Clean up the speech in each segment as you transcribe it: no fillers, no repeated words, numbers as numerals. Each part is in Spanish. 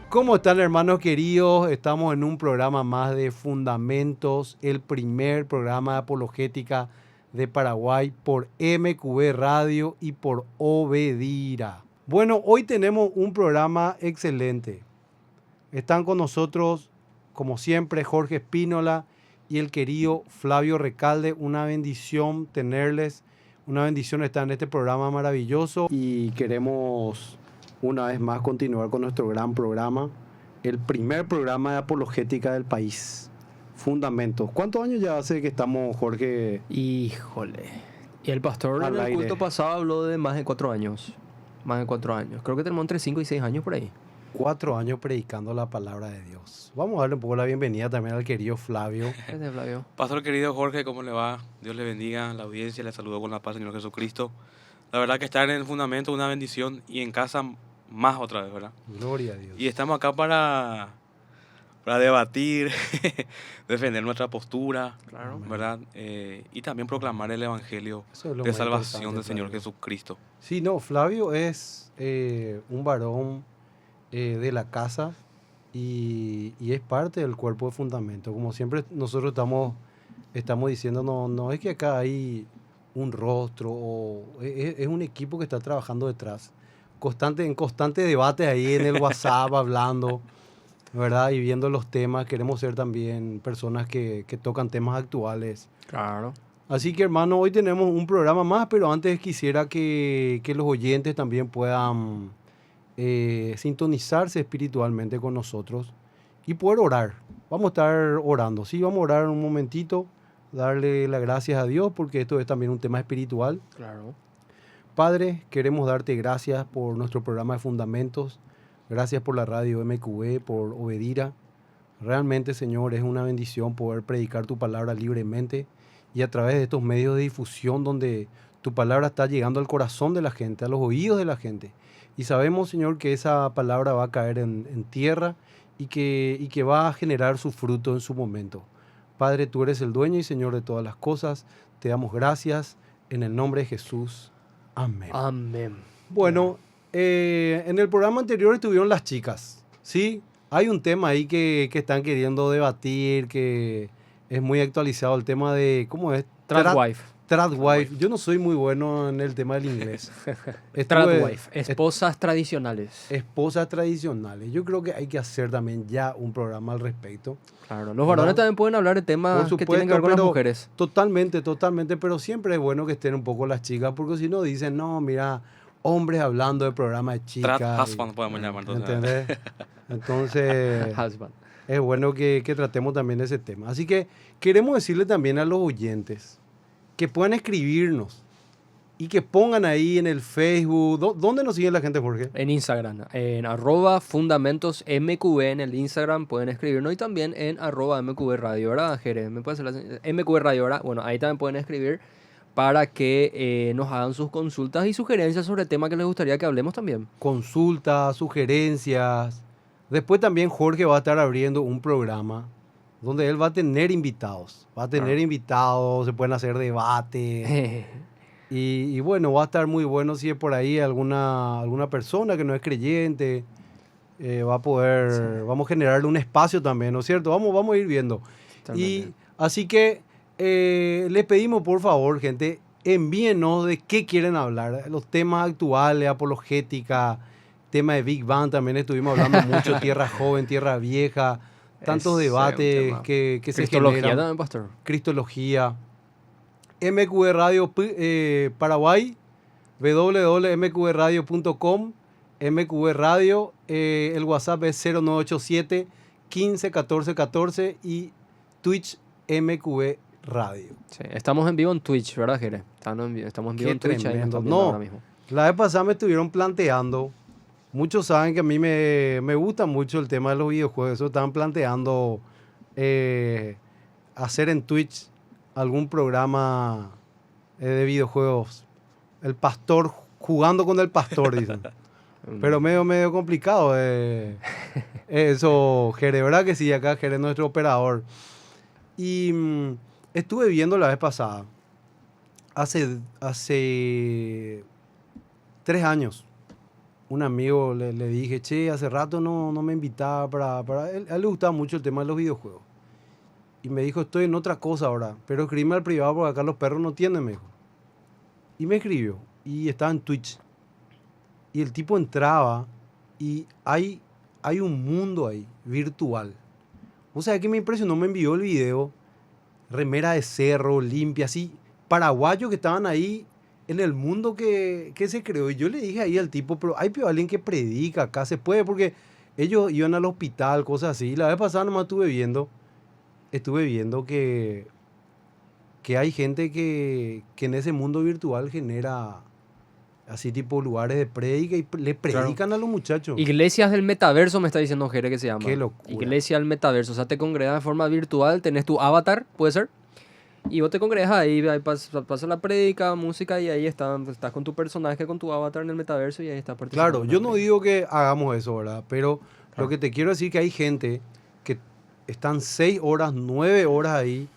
¿Cómo están, hermanos queridos? Estamos en un programa más de Fundamentos, el primer programa de apologética de Paraguay por MQB Radio y por Obedira. Bueno, hoy tenemos un programa excelente. Están con nosotros, como siempre, Jorge Espínola y el querido Flavio Recalde. Una bendición tenerles, una bendición estar en este programa maravilloso. Y queremos una vez más continuar con nuestro gran programa, el primer programa de apologética del país, Fundamentos. ¿Cuántos años ya hace que estamos, Jorge? Híjole. Y el pastor Al en el aire. culto pasado habló de más de 4 años. Más de 4 años. Creo que tenemos entre 5 y 6 años por ahí. 4 años predicando la palabra de Dios. Vamos a darle un poco la bienvenida también al querido Flavio. Gracias, Flavio. Pastor querido Jorge, ¿cómo le va? Dios le bendiga, la audiencia, le saludo con la paz del Señor Jesucristo. La verdad que estar en el fundamento es una bendición y en casa más otra vez, ¿verdad? Gloria a Dios. Y estamos acá para debatir, defender nuestra postura, Claro. ¿verdad? Y también proclamar el Evangelio Eso es lo de más salvación importante, del Señor Flavio. Jesucristo. Sí, no, Flavio es un varón de la casa y es parte del cuerpo de fundamento. Como siempre nosotros estamos diciendo, no es que acá hay un rostro, es un equipo que está trabajando detrás. En constante debate ahí en el WhatsApp, hablando, ¿verdad? Y viendo los temas. Queremos ser también personas que tocan temas actuales. Claro. Así que, hermano, hoy tenemos un programa más, pero antes quisiera que los oyentes también puedan sintonizarse espiritualmente con nosotros y poder orar. Vamos a estar orando, sí, vamos a orar un momentito, darle las gracias a Dios, porque esto es también un tema espiritual. Claro. Padre, queremos darte gracias por nuestro programa de Fundamentos, gracias por la radio MQB, por Obedira. Realmente, Señor, es una bendición poder predicar tu palabra libremente y a través de estos medios de difusión donde tu palabra está llegando al corazón de la gente, a los oídos de la gente. Y sabemos, Señor, que esa palabra va a caer en tierra y que va a generar su fruto en su momento. Padre, tú eres el dueño y Señor de todas las cosas. Te damos gracias en el nombre de Jesús. Amén. Amén. Bueno, en el programa anterior estuvieron las chicas, ¿sí? Hay un tema ahí que están queriendo debatir, que es muy actualizado, el tema de, ¿cómo es? Tradwife. Tradwife. Yo no soy muy bueno en el tema del inglés. Tradwife. Esposas tradicionales. Esposas tradicionales. Yo creo que hay que hacer también ya un programa al respecto. Claro. Los varones ¿Verdad? también pueden hablar de temas Por que tienen que ver con las pero mujeres. Totalmente, pero siempre es bueno que estén un poco las chicas, porque si no dicen, no, mira, hombres hablando de programas de chicas. Trad husband podemos llamar. ¿Entendés? Entonces, Husband. es bueno que tratemos también ese tema. Así que queremos decirle también a los oyentes que puedan escribirnos y que pongan ahí en el Facebook. ¿Dónde nos sigue la gente, Jorge? En Instagram, en @fundamentosmqb en el Instagram pueden escribirnos y también en @mqb radio, ¿verdad, Jere? ¿Me puede hacer MQB radio, ¿verdad? Bueno, ahí también pueden escribir para que nos hagan sus consultas y sugerencias sobre el tema que les gustaría que hablemos también. Consultas, sugerencias. Después también Jorge va a estar abriendo un programa donde él va a tener invitados. Se pueden hacer debates. Y bueno, va a estar muy bueno si es por ahí alguna persona que no es creyente. Va a poder, vamos a generarle un espacio también, ¿no es cierto? Vamos a ir viendo. Y así que les pedimos, por favor, gente, envíenos de qué quieren hablar. Los temas actuales, apologética, tema de Big Bang, también estuvimos hablando mucho, tierra joven, tierra vieja, tantos Ese debates es un tema. que se Cristología generan. también, pastor. Cristología. MQB Radio Paraguay, www.mqbradio.com, MQB Radio, el WhatsApp es 0987 15 14 14 y Twitch MQB Radio. Sí, estamos en vivo en Twitch, ¿verdad, Jere? Estamos en vivo Qué en Twitch. Ahí nos tremendo. están viendo No, ahora mismo. la vez pasada me estuvieron planteando, muchos saben que a mí me gusta mucho el tema de los videojuegos, eso estaban planteando hacer en Twitch algún programa de videojuegos. El pastor, jugando con el pastor, dicen. Pero medio complicado. Eso, Jere, ¿verdad que sí? Acá Jere es nuestro operador. Y estuve viendo la vez pasada, hace 3 años, un amigo le dije, che, hace rato no me invitaba para... A él le gustaba mucho el tema de los videojuegos. Y me dijo, estoy en otra cosa ahora, pero escribime al privado porque acá los perros no tienen, me dijo. Y me escribió, y estaba en Twitch. Y el tipo entraba y hay un mundo ahí, virtual. O sea, que me impresionó, me envió el video, remera de cerro, limpia, así, paraguayos que estaban ahí en el mundo que se creó. Y yo le dije ahí al tipo, pero hay alguien que predica acá, se puede, porque ellos iban al hospital, cosas así. Y la vez pasada nomás estuve viendo que hay gente que en ese mundo virtual genera así tipo lugares de prédica y le predican a los muchachos. Iglesias del metaverso me está diciendo Jere que se llama. Qué locura. Iglesia del metaverso. O sea, te congregas de forma virtual, tenés tu avatar, puede ser. Y vos te congregas ahí pasa la prédica, música y ahí estás con tu personaje, con tu avatar en el metaverso y ahí estás participando. Claro, yo no digo que hagamos eso, ¿verdad? Pero lo que te quiero decir es que hay gente que están 6 horas, 9 horas ahí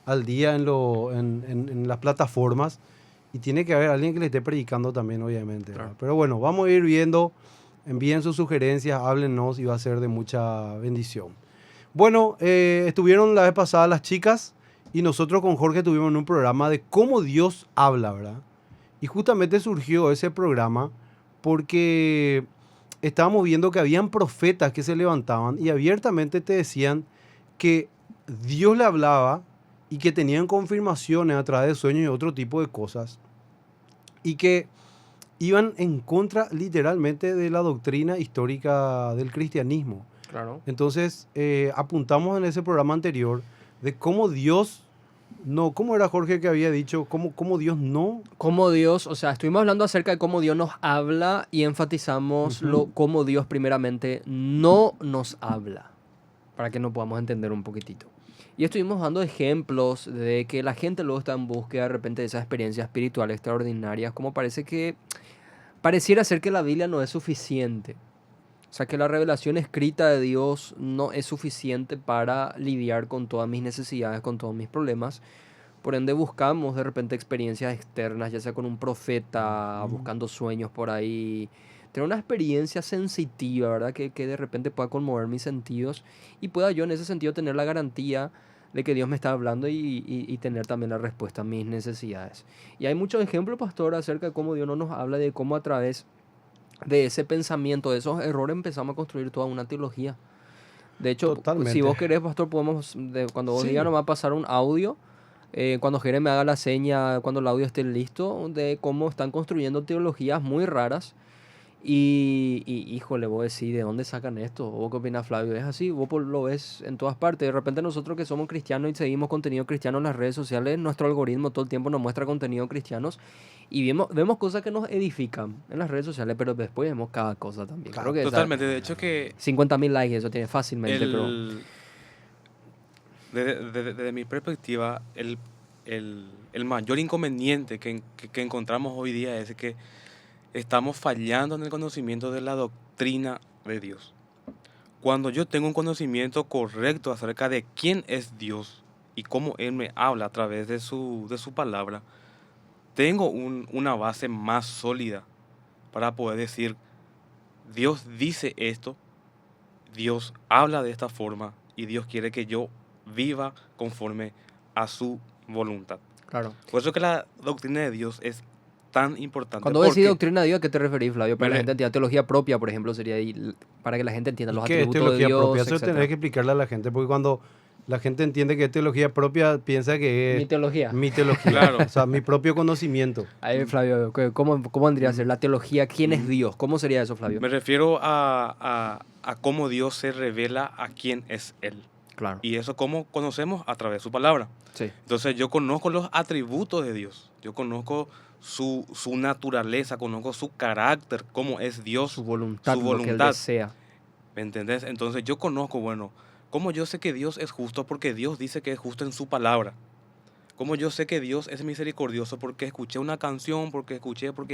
al día en las plataformas y tiene que haber alguien que le esté predicando también, obviamente. Claro. Pero bueno, vamos a ir viendo, envíen sus sugerencias, háblennos y va a ser de mucha bendición. Bueno, estuvieron la vez pasada las chicas y nosotros con Jorge tuvimos un programa de cómo Dios habla, ¿verdad? Y justamente surgió ese programa porque estábamos viendo que habían profetas que se levantaban y abiertamente te decían que Dios le hablaba y que tenían confirmaciones a través de sueños y otro tipo de cosas y que iban en contra literalmente de la doctrina histórica del cristianismo. Claro. Entonces apuntamos en ese programa anterior de cómo Dios no, ¿cómo era Jorge que había dicho? ¿Cómo Dios no? Cómo Dios, o sea, estuvimos hablando acerca de cómo Dios nos habla y enfatizamos cómo Dios primeramente no nos habla, para que nos podamos entender un poquitito. Y estuvimos dando ejemplos de que la gente luego está en búsqueda de repente de esas experiencias espirituales extraordinarias, como pareciera ser que la Biblia no es suficiente. O sea, que la revelación escrita de Dios no es suficiente para lidiar con todas mis necesidades, con todos mis problemas. Por ende, buscamos de repente experiencias externas, ya sea con un profeta, buscando sueños por ahí. Tener una experiencia sensitiva, ¿verdad? Que de repente pueda conmover mis sentidos y pueda yo en ese sentido tener la garantía de que Dios me está hablando y tener también la respuesta a mis necesidades. Y hay muchos ejemplos, pastor, acerca de cómo Dios no nos habla, de cómo a través de ese pensamiento, de esos errores, empezamos a construir toda una teología. De hecho, Totalmente. si vos querés, pastor, podemos, cuando vos digas, nos va a pasar un audio, cuando Jere me haga la seña, cuando el audio esté listo, de cómo están construyendo teologías muy raras. Y híjole, vos decís, ¿de dónde sacan esto? ¿Vos qué opinas, Flavio? Es así, vos lo ves en todas partes. De repente nosotros que somos cristianos y seguimos contenido cristiano en las redes sociales, nuestro algoritmo todo el tiempo nos muestra contenido cristianos y vemos cosas que nos edifican en las redes sociales, pero después vemos cada cosa también. Claro, Creo que Totalmente, de hecho que 50.000 likes, eso tiene fácilmente, pero... Desde mi perspectiva, el mayor inconveniente que encontramos hoy día es que estamos fallando en el conocimiento de la doctrina de Dios. Cuando yo tengo un conocimiento correcto acerca de quién es Dios y cómo Él me habla a través de su palabra, tengo una base más sólida para poder decir, Dios dice esto, Dios habla de esta forma y Dios quiere que yo viva conforme a su voluntad. Claro. Por eso que la doctrina de Dios es tan importante. Cuando vos decís doctrina de Dios, ¿a qué te referís, Flavio? Para que la gente entienda, teología propia, por ejemplo, sería ahí, para que la gente entienda los ¿Qué es atributos de teología Dios, propia? Eso etcétera. tendré que explicarle a la gente, porque cuando la gente entiende que es teología propia, piensa que es Mi teología. mi teología. Claro. O sea, mi propio conocimiento. Ahí, Flavio, ¿cómo vendría a ser la teología? ¿Quién es Dios? ¿Cómo sería eso, Flavio? Me refiero a cómo Dios se revela a quién es Él. Claro. Y eso cómo conocemos a través de su palabra. Sí. Entonces yo conozco los atributos de Dios. Yo conozco su naturaleza, conozco su carácter, cómo es Dios, Su voluntad, su lo que Él voluntad. desea. ¿Me entendés? Entonces yo conozco, bueno, cómo yo sé que Dios es justo porque Dios dice que es justo en su palabra. Cómo yo sé que Dios es misericordioso porque escuché una canción, porque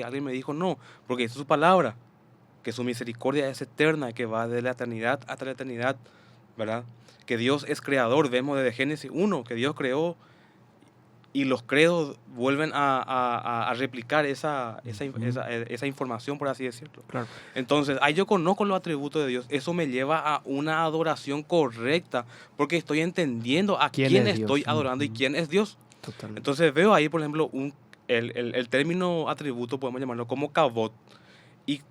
alguien me dijo no, porque es su palabra, que su misericordia es eterna, que va de la eternidad hasta la eternidad, ¿verdad? Que Dios es creador, vemos desde Génesis 1, que Dios creó y los credos vuelven a replicar esa información, por así decirlo. Claro. Entonces, ahí yo conozco los atributos de Dios. Eso me lleva a una adoración correcta, porque estoy entendiendo a quién es estoy Dios? adorando y quién es Dios. Totalmente. Entonces veo ahí, por ejemplo, el término atributo, podemos llamarlo como kabod. Y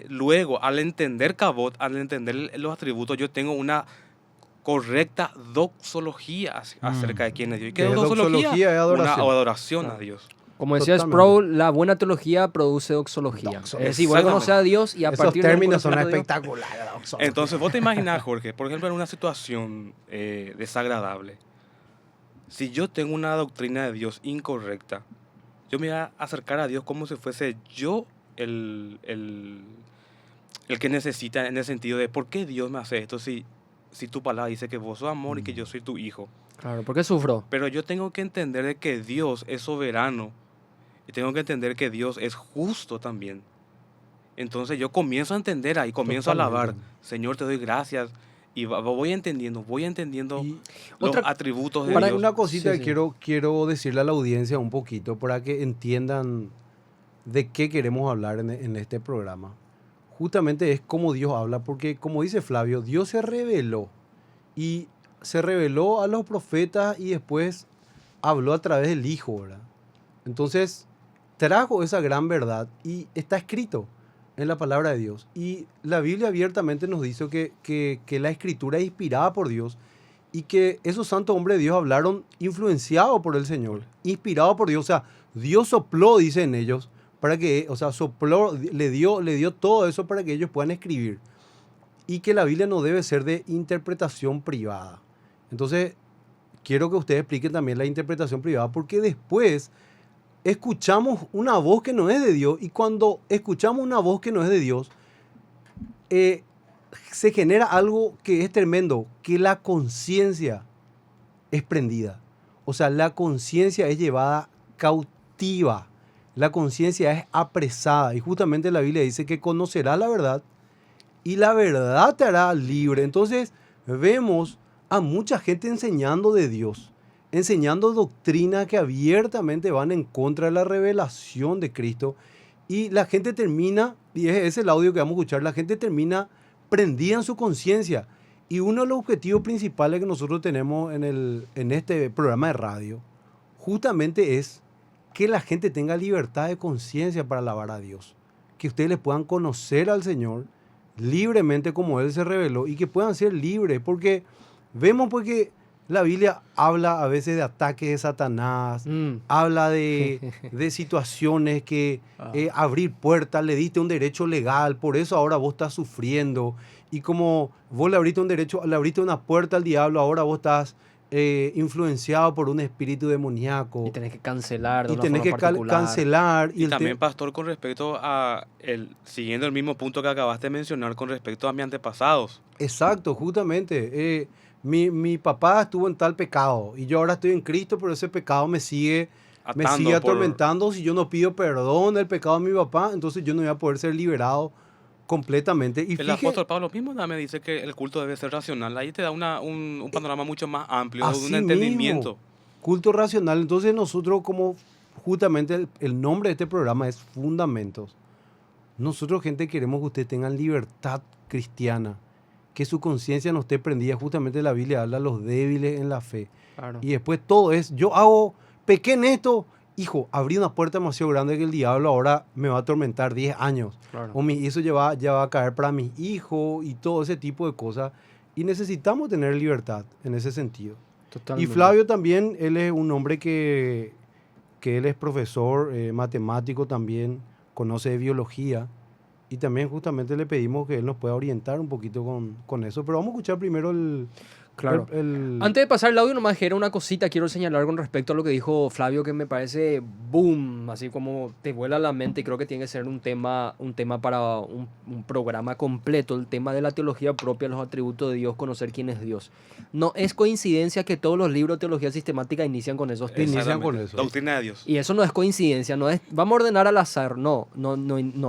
luego, al entender kabod, al entender los atributos, yo tengo una correcta doxología acerca de quién es Dios. ¿Y qué Es es doxología? doxología, es adoración. Una adoración a Claro. Dios. Como decía Totalmente. Sproul, la buena teología produce doxología. Es decir, vos conoces a Dios y a Esos partir de términos son conocer a Dios- espectaculares. Entonces, vos te imaginás, Jorge, por ejemplo, en una situación desagradable, si yo tengo una doctrina de Dios incorrecta, yo me voy a acercar a Dios como si fuese yo el que necesita, en el sentido de ¿por qué Dios me hace esto si tu palabra dice que vos sos amor y que yo soy tu hijo? Claro, ¿por qué sufro? Pero yo tengo que entender de que Dios es soberano y tengo que entender que Dios es justo también. Entonces yo comienzo a entender ahí, comienzo a alabar. Totalmente. Señor, te doy gracias. Y voy entendiendo Y los otra- atributos de para Dios. una cosita Sí, que sí. quiero decirle a la audiencia un poquito para que entiendan de qué queremos hablar en este programa. Justamente es como Dios habla, porque como dice Flavio, Dios se reveló y se reveló a los profetas y después habló a través del Hijo, ¿verdad? Entonces trajo esa gran verdad y está escrito en la palabra de Dios. Y la Biblia abiertamente nos dice que la escritura es inspirada por Dios y que esos santos hombres de Dios hablaron influenciados por el Señor, inspirados por Dios. O sea, Dios sopló, dicen ellos, para que, o sea, sopló, le dio todo eso para que ellos puedan escribir. Y que la Biblia no debe ser de interpretación privada. Entonces, quiero que ustedes expliquen también la interpretación privada, porque después escuchamos una voz que no es de Dios, y cuando escuchamos una voz que no es de Dios, se genera algo que es tremendo, que la conciencia es prendida. O sea, la conciencia es llevada cautiva, la conciencia es apresada, y justamente la Biblia dice que conocerás la verdad, y la verdad te hará libre. Entonces, vemos a mucha gente enseñando de Dios, enseñando doctrinas que abiertamente van en contra de la revelación de Cristo. Y la gente termina, y es el audio que vamos a escuchar, la gente termina prendida en su conciencia. Y uno de los objetivos principales que nosotros tenemos en este programa de radio, justamente es que la gente tenga libertad de conciencia para alabar a Dios. Que ustedes les puedan conocer al Señor libremente como Él se reveló y que puedan ser libres. Porque vemos porque la Biblia habla a veces de ataques de Satanás, habla de situaciones que abrir puertas, le diste un derecho legal, por eso ahora vos estás sufriendo. Y como vos le abriste un derecho, le abriste una puerta al diablo, ahora vos estás influenciado por un espíritu demoníaco. Y tenés que cancelar de Y una tenés que forma particular. cancelar. Y también, pastor, con respecto a siguiendo el mismo punto que acabaste de mencionar con respecto a mis antepasados. Exacto, justamente. Mi papá estuvo en tal pecado y yo ahora estoy en Cristo, pero ese pecado me sigue atormentando. Si yo no pido perdón del pecado de mi papá, entonces yo no voy a poder ser liberado completamente. Y El apóstol Pablo mismo me dice que el culto debe ser racional. Ahí te da un panorama mucho más amplio, así un entendimiento. mismo, culto racional. Entonces nosotros, como justamente el nombre de este programa es Fundamentos, nosotros, gente, queremos que ustedes tengan libertad cristiana, que su conciencia no esté prendida. Justamente la Biblia habla de los débiles en la fe. Claro. Y después todo es, pequé en esto, hijo, abrí una puerta demasiado grande que el diablo ahora me va a atormentar 10 años. Claro. O eso ya va a caer para mis hijos y todo ese tipo de cosas. Y necesitamos tener libertad en ese sentido. Totalmente. Y Flavio también, él es un hombre que él es profesor, matemático también, conoce de biología. Y también justamente le pedimos que él nos pueda orientar un poquito con eso. Pero vamos a escuchar primero Claro. Antes de pasar el audio, nomás que era una cosita, quiero señalar con respecto a lo que dijo Flavio, que me parece boom, así como te vuela la mente, y creo que tiene que ser un tema para un programa completo, el tema de la teología propia, los atributos de Dios, conocer quién es Dios. No es coincidencia que todos los libros de teología sistemática inician con esos temas. Inician con eso. Doctrina de Dios. Y eso no es coincidencia, no es vamos a ordenar al azar, no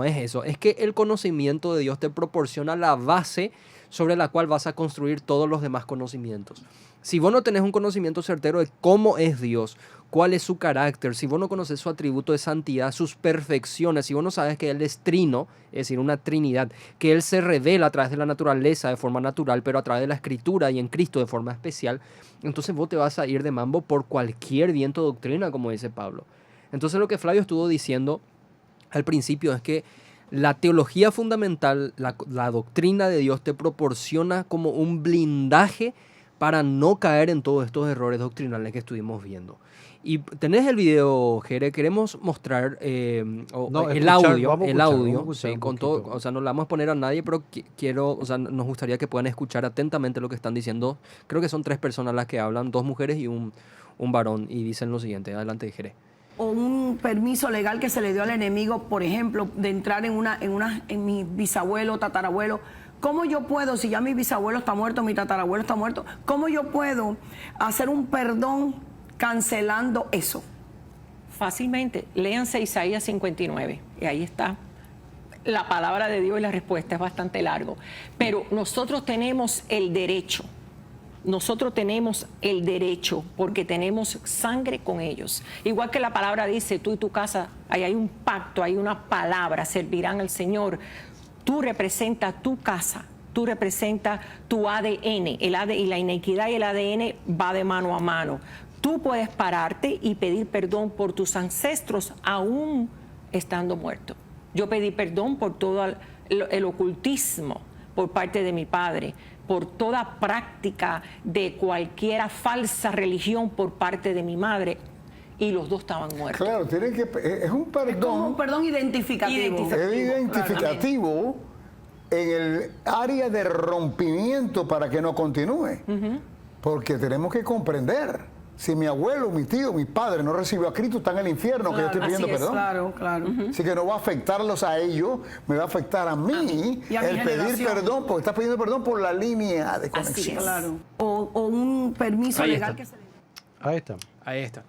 es eso. Es que el conocimiento de Dios te proporciona la base sobre la cual vas a construir todos los demás conocimientos. Si vos no tenés un conocimiento certero de cómo es Dios, cuál es su carácter, si vos no conoces su atributo de santidad, sus perfecciones, si vos no sabes que Él es trino, es decir, una trinidad, que Él se revela a través de la naturaleza de forma natural, pero a través de la escritura y en Cristo de forma especial, entonces vos te vas a ir de mambo por cualquier viento de doctrina, como dice Pablo. Entonces lo que Flavio estuvo diciendo al principio es que la teología fundamental, la doctrina de Dios te proporciona como un blindaje para no caer en todos estos errores doctrinales que estuvimos viendo. Y tenés el video, Jere, queremos mostrar el audio, sí, con todo, o sea, no le vamos a poner a nadie, pero nos gustaría que puedan escuchar atentamente lo que están diciendo. Creo que son 3 personas las que hablan, 2 mujeres y un varón, y dicen lo siguiente. Adelante, Jere. O un permiso legal que se le dio al enemigo, por ejemplo, de entrar en mi bisabuelo, tatarabuelo. ¿Cómo yo puedo, si ya mi bisabuelo está muerto, mi tatarabuelo está muerto, cómo yo puedo hacer un perdón cancelando eso? Fácilmente, léanse Isaías 59 y ahí está la palabra de Dios y la respuesta es bastante largo. Pero nosotros tenemos el derecho porque tenemos sangre con ellos. Igual que la palabra dice, tú y tu casa, ahí hay un pacto, hay una palabra, servirán al Señor. Tú representas tu casa, tú representas tu ADN, y la iniquidad y el ADN va de mano a mano. Tú puedes pararte y pedir perdón por tus ancestros aún estando muertos. Yo pedí perdón por todo el ocultismo por parte de mi padre, por toda práctica de cualquier falsa religión por parte de mi madre. Y los 2 estaban muertos. Claro, es un perdón. Es como un perdón identificativo. Es identificativo en el área de rompimiento para que no continúe. Porque tenemos que comprender. Si mi abuelo, mi tío, mi padre no recibió a Cristo, está en el infierno, que yo estoy pidiendo perdón. Claro. Así que no va a afectarlos a ellos, me va a afectar a mí el pedir perdón, porque está pidiendo perdón por la línea de conexión. Así es. Claro. O un permiso legal que se le dé. Ahí está.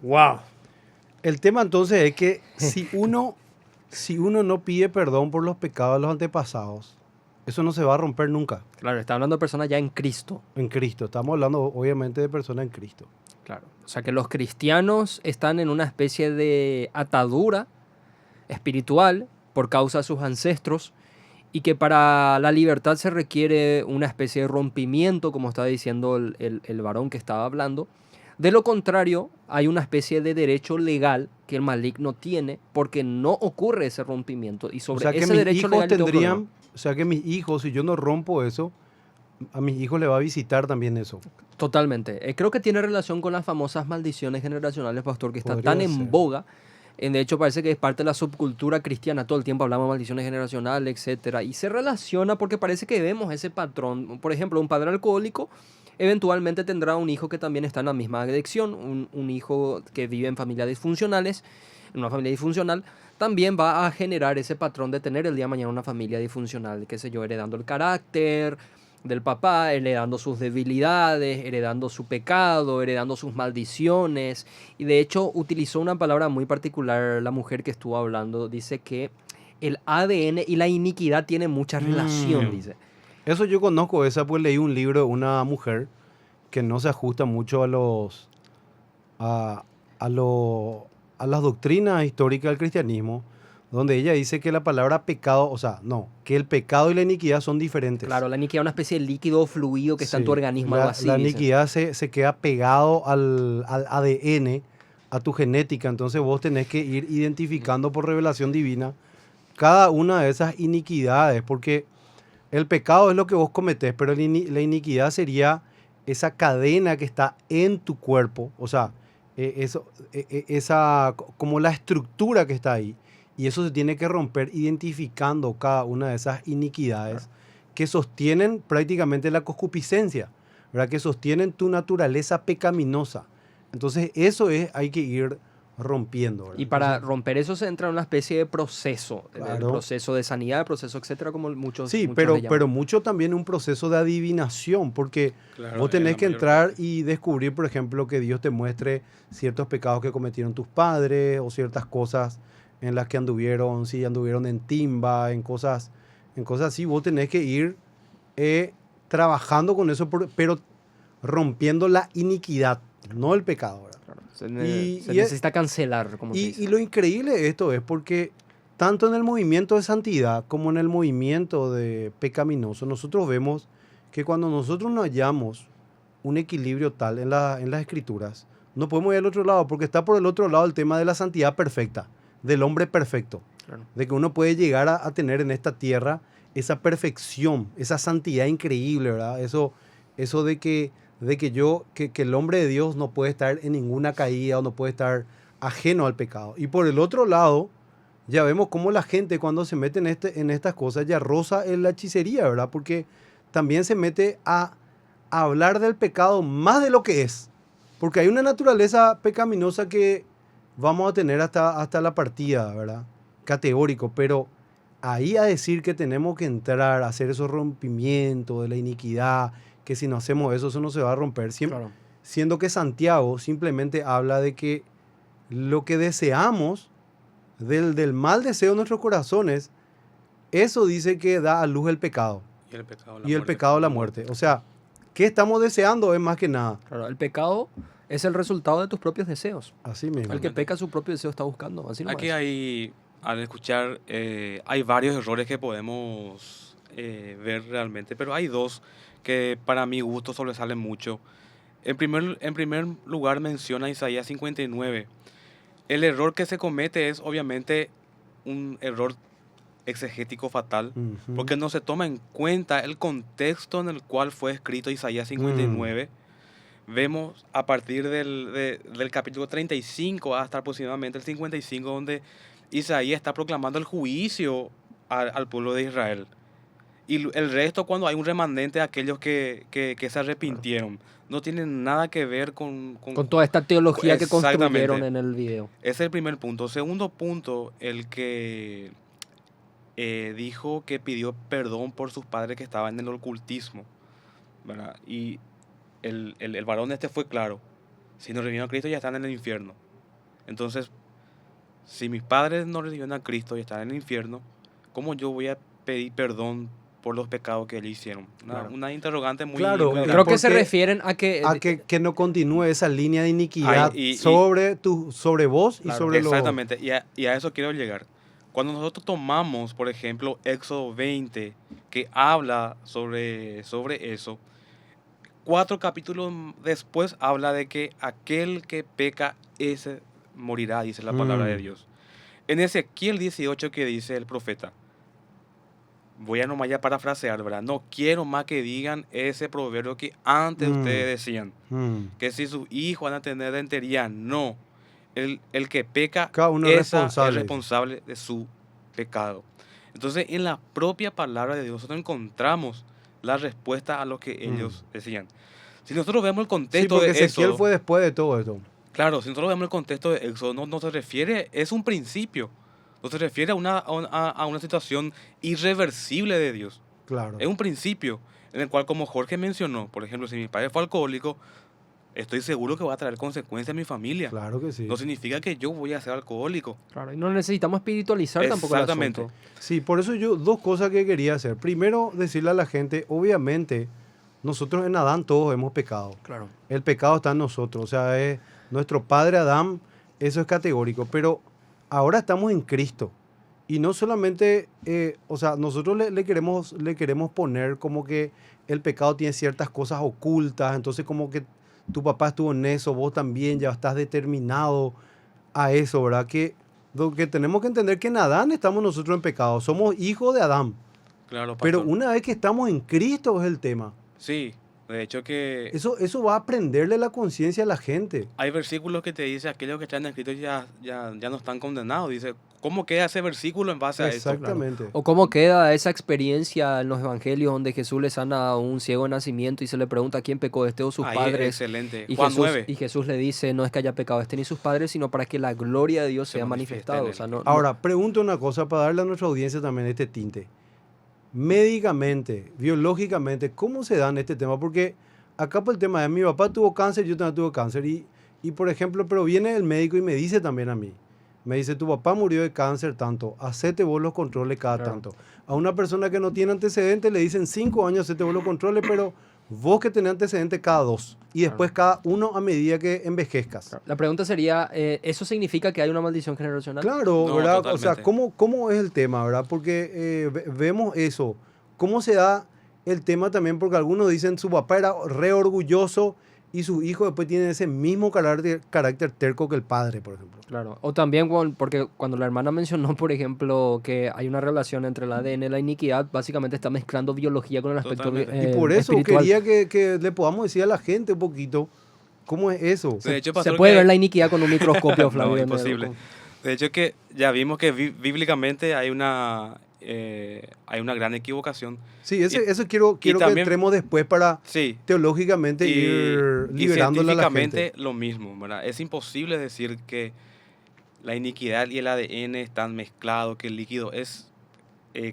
¡Wow! El tema entonces es que si uno no pide perdón por los pecados de los antepasados, eso no se va a romper nunca. Claro, está hablando de personas ya en Cristo. En Cristo. Estamos hablando obviamente de personas en Cristo. Claro. O sea que los cristianos están en una especie de atadura espiritual por causa de sus ancestros y que para la libertad se requiere una especie de rompimiento, como está diciendo el varón que estaba hablando. De lo contrario, hay una especie de derecho legal que el maligno tiene porque no ocurre ese rompimiento. Y sobre ese derecho legal o sea que mis hijos, si yo no rompo eso, a mis hijos le va a visitar también eso. Totalmente. Creo que tiene relación con las famosas maldiciones generacionales, pastor, que están tan en boga. De hecho, parece que es parte de la subcultura cristiana. Todo el tiempo hablamos de maldiciones generacionales, etcétera. Y se relaciona porque parece que vemos ese patrón. Por ejemplo, un padre alcohólico eventualmente tendrá un hijo que también está en la misma adicción. Un hijo que vive en familias disfuncionales, en una familia disfuncional, también va a generar ese patrón de tener el día de mañana una familia disfuncional, qué sé yo, heredando el carácter del papá, heredando sus debilidades, heredando su pecado, heredando sus maldiciones. Y de hecho utilizó una palabra muy particular la mujer que estuvo hablando. Dice que el ADN y la iniquidad tienen mucha relación, dice. Eso yo conozco esa, pues leí un libro de una mujer que no se ajusta mucho a las doctrinas históricas del cristianismo, donde ella dice que la palabra pecado, que el pecado y la iniquidad son diferentes. Claro, la iniquidad es una especie de líquido fluido que está en tu organismo, algo así. La iniquidad se queda pegado al ADN, a tu genética, entonces vos tenés que ir identificando por revelación divina cada una de esas iniquidades, porque el pecado es lo que vos cometés, pero la iniquidad sería esa cadena que está en tu cuerpo, o sea, como la estructura que está ahí. Y eso se tiene que romper identificando cada una de esas iniquidades que sostienen prácticamente la concupiscencia, ¿verdad? Que sostienen tu naturaleza pecaminosa. Entonces hay que ir rompiendo, ¿verdad? Y para romper eso se entra en una especie de proceso, claro, el proceso de sanidad, proceso, etcétera, como muchos pero mucho también un proceso de adivinación, porque vos tenés que entrar y descubrir, por ejemplo, que Dios te muestre ciertos pecados que cometieron tus padres o ciertas cosas en las que anduvieron en timba, en cosas en cosas así, vos tenés que ir trabajando con eso, pero rompiendo la iniquidad, no el pecado, ¿verdad? Claro, Y- se y necesita cancelar, como se dice. Y lo increíble de esto es porque tanto en el movimiento de santidad como en el movimiento de pecaminoso, nosotros vemos que cuando nosotros no hallamos un equilibrio tal en las escrituras, no podemos ir al otro lado, porque está por el otro lado el tema de la santidad perfecta, del hombre perfecto, Claro. de que uno puede llegar a tener en esta tierra esa perfección, esa santidad increíble, ¿verdad? Eso de que el hombre de Dios no puede estar en ninguna caída o no puede estar ajeno al pecado. Y por el otro lado, ya vemos cómo la gente cuando se mete en estas cosas ya roza en la hechicería, ¿verdad? Porque también se mete a hablar del pecado más de lo que es. Porque hay una naturaleza pecaminosa que vamos a tener hasta la partida, ¿verdad? Categórico, pero ahí a decir que tenemos que entrar a hacer esos rompimientos de la iniquidad, que si no hacemos eso no se va a romper. Claro. Siendo que Santiago simplemente habla de que lo que deseamos, del mal deseo de nuestros corazones, eso dice que da a luz el pecado. Y el pecado, Y el pecado, la muerte. O sea, ¿qué estamos deseando? Es más que nada. Claro, el pecado es el resultado de tus propios deseos. Así mismo. El que peca su propio deseo está buscando. Así nomás. Aquí hay, al escuchar, hay varios errores que podemos ver realmente, pero hay dos que para mi gusto sobresalen mucho. En primer lugar menciona Isaías 59. El error que se comete es obviamente un error exegético fatal, Ujú. porque no se toma en cuenta el contexto en el cual fue escrito Isaías 59. Vemos a partir del capítulo 35 hasta aproximadamente el 55, donde Isaías está proclamando el juicio al pueblo de Israel. Y el resto, cuando hay un remanente de aquellos que se arrepintieron, no tienen nada que ver con Con toda esta teología que construyeron Exactamente. en el video. Ese es el primer punto. Segundo punto, el que dijo que pidió perdón por sus padres que estaban en el ocultismo, ¿verdad? Y el varón fue claro. Si no recibieron a Cristo ya están en el infierno. Entonces, si mis padres no recibieron a Cristo y están en el infierno, ¿cómo yo voy a pedir perdón por los pecados que ellos hicieron? Claro. Una interrogante muy... Claro, muy Creo que se porque- refieren a que... Que no continúe esa línea de iniquidad Ay, y- sobre vos y Claro, sobre los... Exactamente, y a eso quiero llegar. Cuando nosotros tomamos, por ejemplo, Éxodo 20, que habla sobre eso, 4 capítulos después habla de que aquel que peca, ese morirá, dice la palabra de Dios. En Ezequiel 18 que dice el profeta, voy a nomás ya parafrasear, ¿verdad? No quiero más que digan ese proverbio que antes ustedes decían, que si sus hijos van a tener dentería, no. El que peca Cada uno es esa responsable. es responsable de su pecado. Entonces, en la propia palabra de Dios nosotros encontramos la respuesta a lo que ellos decían. Si nosotros vemos el Sí, contexto porque de Ezequiel Éxodo, fue después de todo esto. claro, si nosotros vemos el contexto de Éxodo, no se refiere, es un principio, no se refiere a una situación irreversible de Dios. Claro. Es un principio en el cual, como Jorge mencionó, por ejemplo, si mi padre fue alcohólico, estoy seguro que va a traer consecuencias a mi familia. Claro que sí. No significa que yo voy a ser alcohólico. Claro, y no necesitamos espiritualizar tampoco el Exactamente. asunto. Sí, por eso yo, dos cosas que quería hacer. Primero, decirle a la gente, obviamente, nosotros en Adán todos hemos pecado. Claro. El pecado está en nosotros, o sea, es nuestro padre Adán, eso es categórico, pero ahora estamos en Cristo. Y no solamente, o sea, nosotros le queremos poner como que el pecado tiene ciertas cosas ocultas, entonces como que tu papá estuvo en eso, vos también ya estás determinado a eso, ¿verdad? Que lo que tenemos que entender que en Adán estamos nosotros en pecado, somos hijos de Adán, Claro, pero pastor. una vez que estamos en Cristo es el tema. Sí, de hecho que Eso va a prenderle la conciencia a la gente. hay versículos que te dice aquellos que están escritos ya no están condenados. Dice, ¿cómo queda ese versículo en base a esto? Exactamente. O cómo queda esa experiencia en los evangelios donde Jesús le sana a un ciego de nacimiento y se le pregunta quién pecó, este o sus Ahí, padres. excelente. Y Juan Jesús, 9. y Jesús le dice, no es que haya pecado este ni sus padres, sino para que la gloria de Dios Se sea manifieste manifestada. en O sea, él. no, Ahora, pregunto una cosa para darle a nuestra audiencia también este tinte. Médicamente, biológicamente, ¿cómo se dan este tema? Porque acá por el tema de mi papá tuvo cáncer, yo también tuve cáncer. Y por ejemplo, pero viene el médico y me dice también a mí, Me dice, tu papá murió de cáncer tanto, hacete vos los controles cada Claro. tanto. A una persona que no tiene antecedentes le dicen 5 años, hacete vos los controles, pero vos que tenés antecedentes cada 2. Y después cada 1 a medida que envejezcas. La pregunta sería, ¿eso significa que hay una maldición generacional? Claro, No, ¿verdad? O sea, totalmente. ¿cómo es el tema, verdad? Porque vemos eso. ¿Cómo se da el tema también? Porque algunos dicen su papá era re orgulloso y su hijo después tiene ese mismo carácter terco que el padre, por ejemplo. Claro. O también porque cuando la hermana mencionó, por ejemplo, que hay una relación entre el ADN y la iniquidad, básicamente está mezclando biología con el aspecto Totalmente. Y por eso espiritual. quería que le podamos decir a la gente un poquito cómo es eso. De hecho, Se pastor, puede que- ver la iniquidad con un microscopio, Flavio. No, imposible. De hecho, que ya vimos que bíblicamente hay una gran equivocación. Sí, eso quiero que también- entremos después para Sí. teológicamente ir Y liberándola a la científicamente gente. lo mismo, ¿verdad? Es imposible decir que la iniquidad y el ADN están mezclados, que el líquido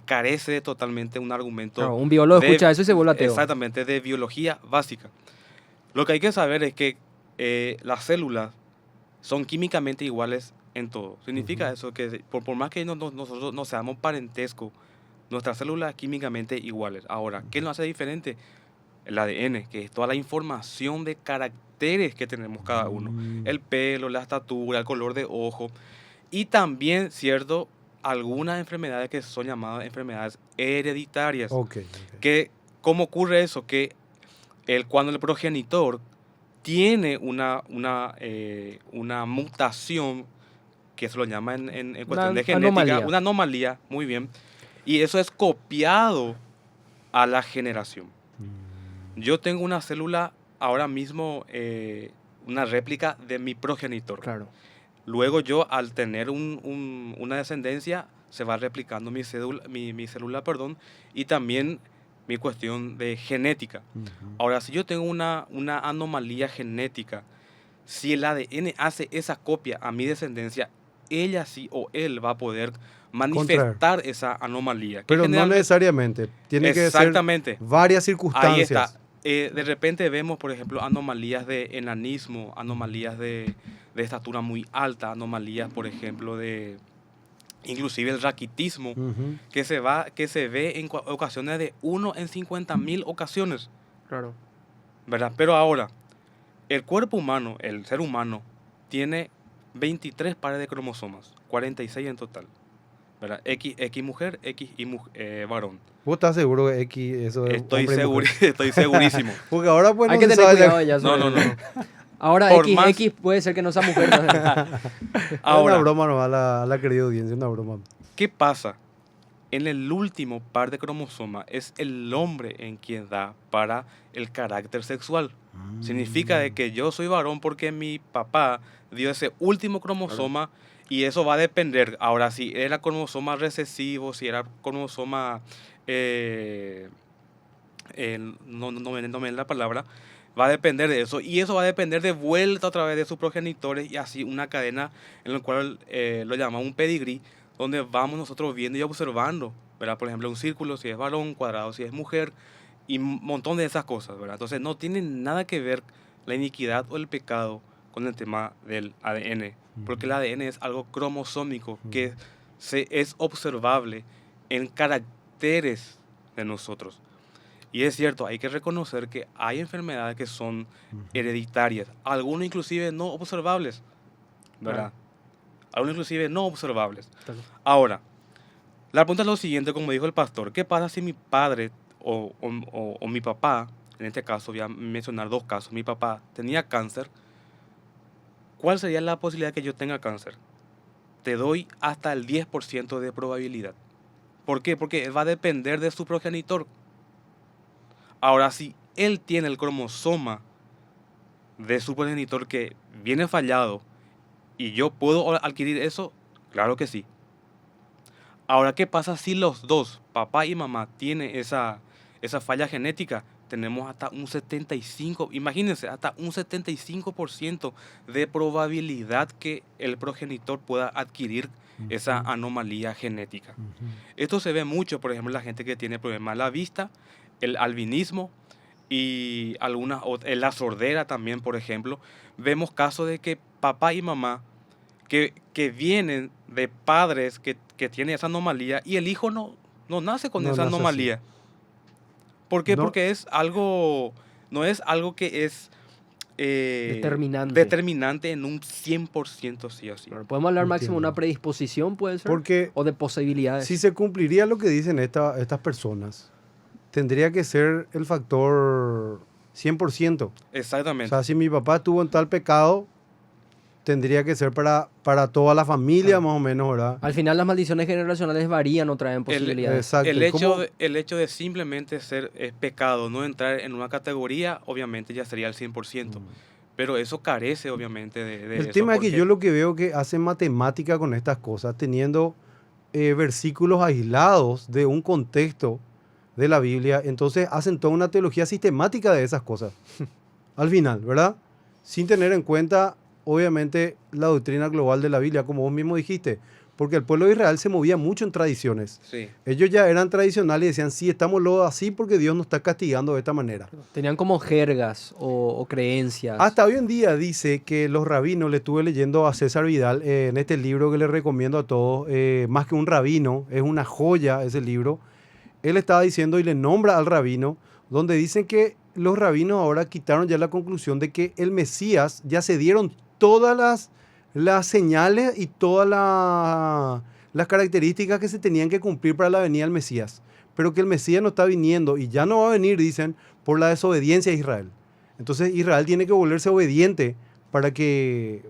carece totalmente de un argumento. Claro, un biólogo de- escucha eso y se vuelve ateo. Exactamente, de biología básica. Lo que hay que saber es que las células son químicamente iguales en todo. Significa eso que por más que nosotros no seamos parentesco, nuestras células químicamente iguales. Ahora, ¿qué nos hace diferente? El ADN, que es toda la información de caracteres que tenemos cada uno. El pelo, la estatura, el color de ojo. Y también, cierto, algunas enfermedades que son llamadas enfermedades hereditarias. Ok. ¿Cómo ocurre eso? Que cuando el progenitor tiene una mutación, que se lo llama en cuestión de genética, anomalía. una anomalía, muy bien, y eso es copiado a la generación. Yo tengo una célula ahora mismo, una réplica de mi progenitor. Claro. Luego yo, al tener una descendencia, se va replicando mi célula, y también mi cuestión de genética. Ahora, si yo tengo una anomalía genética, si el ADN hace esa copia a mi descendencia, ella sí o él va a poder manifestar esa anomalía. que Pero no generalmente- necesariamente. Tiene que ser Exactamente. varias Ahí circunstancias. está. De repente vemos, por ejemplo, anomalías de enanismo, anomalías de estatura muy alta, anomalías, por ejemplo, de inclusive el raquitismo, Ujú. que se ve en ocasiones de 1 en 50.000 ocasiones, Claro. ¿verdad? Pero ahora, el cuerpo humano, el ser humano, tiene 23 pares de cromosomas, 46 en total, ¿verdad? X mujer, X y varón. ¿Vos estás seguro que X eso es Estoy hombre y mujer? estoy segurísimo. Porque ahora pues Hay no que se tener sabe ya- cuidado ya. No, no, no. Ahora Por X puede ser que no sea mujer. ¿no? Es Ahora, una broma nomás a la querida audiencia, una broma. ¿qué pasa? En el último par de cromosomas es el hombre en quien da para el carácter sexual. Significa de que yo soy varón porque mi papá dio ese último cromosoma y eso va a depender. Ahora, si era cromosoma recesivo, si era cromosoma... no me da la palabra, va a depender de eso. Y eso va a depender de vuelta otra vez de sus progenitores y así una cadena en la cual lo llamamos un pedigrí, donde vamos nosotros viendo y observando, ¿verdad? Por ejemplo, un círculo si es varón, cuadrado si es mujer y un montón de esas cosas, ¿verdad? Entonces no tiene nada que ver la iniquidad o el pecado con el tema del ADN, porque el ADN es algo cromosómico que es observable en caracteres de nosotros. Y es cierto, hay que reconocer que hay enfermedades que son hereditarias, algunas inclusive no observables, ¿verdad? Algunas inclusive no observables. Claro. Ahora, la pregunta es lo siguiente, como dijo el pastor, ¿qué pasa si mi padre o mi papá, en este caso voy a mencionar 2 casos, mi papá tenía cáncer? ¿Cuál sería la posibilidad que yo tenga cáncer? Te doy hasta el 10% de probabilidad. ¿Por qué? Porque va a depender de su progenitor. Ahora, si él tiene el cromosoma de su progenitor que viene fallado y yo puedo adquirir eso, claro que sí. Ahora, ¿qué pasa si los dos, papá y mamá, tienen esa falla genética? Tenemos hasta un 75%, imagínense, hasta un 75% de probabilidad que el progenitor pueda adquirir esa anomalía genética. Esto se ve mucho, por ejemplo, en la gente que tiene problemas de la vista, el albinismo y la sordera también, por ejemplo. Vemos casos de que papá y mamá que vienen de padres que tienen esa anomalía y el hijo no nace con No esa nace así. anomalía. ¿Por qué? No. Porque no es algo que es determinante en un 100% sí o sí. Claro, podemos hablar máximo de Entiendo. una predisposición, puede ser, Porque o de posibilidades. si se cumpliría lo que dicen estas personas, tendría que ser el factor 100%. O Exactamente. sea, si mi papá estuvo en tal pecado, tendría que ser para toda la familia, más o menos, ¿verdad? Al final las maldiciones generacionales varían o traen posibilidades. Exacto. El hecho, ¿Cómo? el hecho de simplemente ser pecado, no entrar en una categoría, obviamente ya sería el 100%. Pero eso carece, obviamente, de El eso, tema es que porque yo lo que veo que hacen matemática con estas cosas, teniendo versículos aislados de un contexto de la Biblia, entonces hacen toda una teología sistemática de esas cosas. Al final, ¿verdad? Sin tener en cuenta, obviamente, la doctrina global de la Biblia, como vos mismo dijiste, porque el pueblo de Israel se movía mucho en tradiciones. sí. Ellos ya eran tradicionales y decían, sí, estamos así porque Dios nos está castigando de esta manera. Tenían como jergas o creencias. Hasta hoy en día dice que los rabinos, le estuve leyendo a César Vidal en este libro que le recomiendo a todos, más que un rabino, es una joya ese libro. Él estaba diciendo y le nombra al rabino, donde dicen que los rabinos ahora quitaron ya la conclusión de que el Mesías ya se dieron todas las señales y todas las características que se tenían que cumplir para la venida del Mesías. Pero que el Mesías no está viniendo y ya no va a venir, dicen, por la desobediencia de Israel. Entonces Israel tiene que volverse obediente para que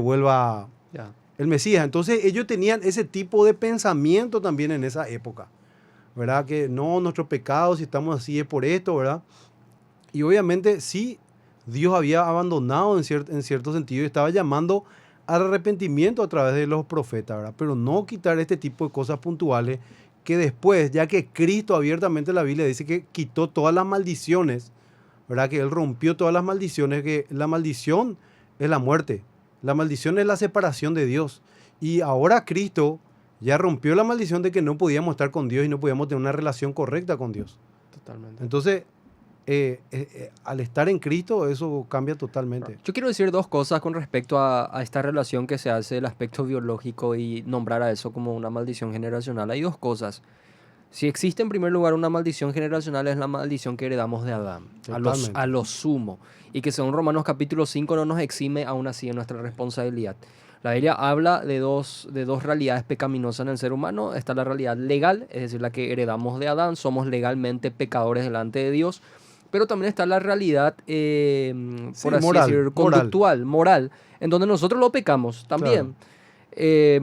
vuelva Ya. el Mesías. Entonces ellos tenían ese tipo de pensamiento también en esa época, ¿verdad? Que no, nuestro pecado, si estamos así es por esto, ¿verdad? Y obviamente sí, Dios había abandonado en cierto sentido y estaba llamando al arrepentimiento a través de los profetas, ¿verdad? Pero no quitar este tipo de cosas puntuales que después, ya que Cristo abiertamente en la Biblia dice que quitó todas las maldiciones, ¿verdad? Que Él rompió todas las maldiciones, que la maldición es la muerte, la maldición es la separación de Dios. Y ahora Cristo ya rompió la maldición de que no podíamos estar con Dios y no podíamos tener una relación correcta con Dios. Totalmente. Entonces, al estar en Cristo, eso cambia totalmente. Yo quiero decir dos cosas con respecto a esta relación que se hace del aspecto biológico y nombrar a eso como una maldición generacional. Hay dos cosas. Si existe en primer lugar una maldición generacional, es la maldición que heredamos de Adán, Totalmente. a lo sumo. Y que según Romanos capítulo 5 no nos exime aún así en nuestra responsabilidad. La Biblia habla de dos realidades pecaminosas en el ser humano. Está la realidad legal, es decir, la que heredamos de Adán, somos legalmente pecadores delante de Dios. Pero también está la realidad, por así moral, decir, conductual, moral, en donde nosotros lo pecamos también.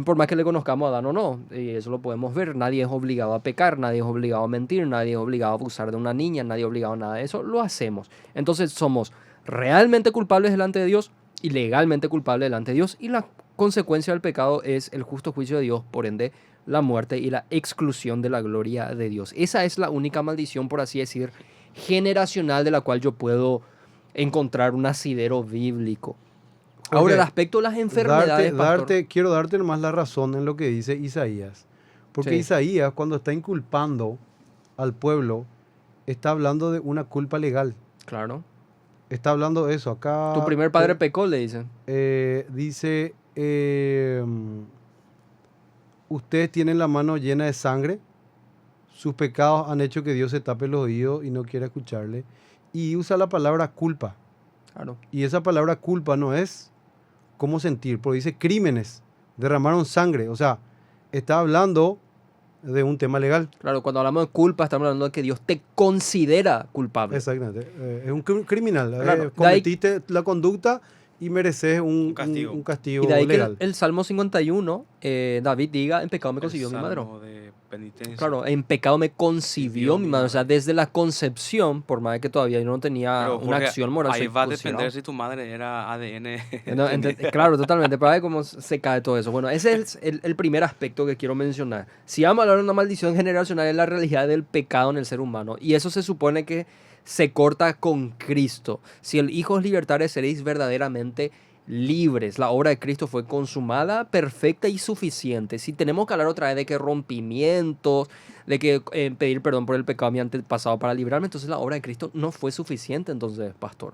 Por más que le conozcamos a Adán o no, y eso lo podemos ver. Nadie es obligado a pecar, nadie es obligado a mentir, nadie es obligado a abusar de una niña, nadie es obligado a nada de eso. Lo hacemos. Entonces somos realmente culpables delante de Dios y legalmente culpables delante de Dios. Y la consecuencia del pecado es el justo juicio de Dios, por ende, la muerte y la exclusión de la gloria de Dios. Esa es la única maldición, por así decir, generacional de la cual yo puedo encontrar un asidero bíblico. Ahora, Ok. el aspecto de las enfermedades, pastor. Quiero darte nomás la razón en lo que dice Isaías. Porque Sí. Isaías, cuando está inculpando al pueblo, está hablando de una culpa legal. Claro. Está hablando de eso. Acá Tu primer padre pecó, le dicen. dice, ustedes tienen la mano llena de sangre, sus pecados han hecho que Dios se tape los oídos y no quiera escucharle. Y usa la palabra culpa. Claro. Y esa palabra culpa no es cómo sentir, porque dice crímenes, derramaron sangre. O sea, está hablando de un tema legal. Claro, cuando hablamos de culpa, estamos hablando de que Dios te considera culpable. Exactamente. Es un criminal. Claro, de ahí- Cometiste la conducta y mereces un castigo. un castigo Y de ahí que legal. el Salmo 51, David diga, en pecado me concibió mi madre. Salmo de penitencia. Claro, en pecado me concibió mi madre. O sea, desde la concepción, por más de que todavía yo no tenía Pero, una Jorge, acción moral. ahí soy va a considerado. depender si tu madre era ADN. No, claro, totalmente. Pero a ver cómo se cae todo eso. Bueno, ese es el primer aspecto que quiero mencionar. Si vamos a hablar de una maldición generacional, es la realidad del pecado en el ser humano. Y eso se supone que se corta con Cristo. Si el Hijo os libertare, seréis verdaderamente libres. La obra de Cristo fue consumada, perfecta y suficiente. Si tenemos que hablar otra vez de que rompimientos, de que pedir perdón por el pecado de mi antepasado para librarme, entonces la obra de Cristo no fue suficiente, entonces, pastor.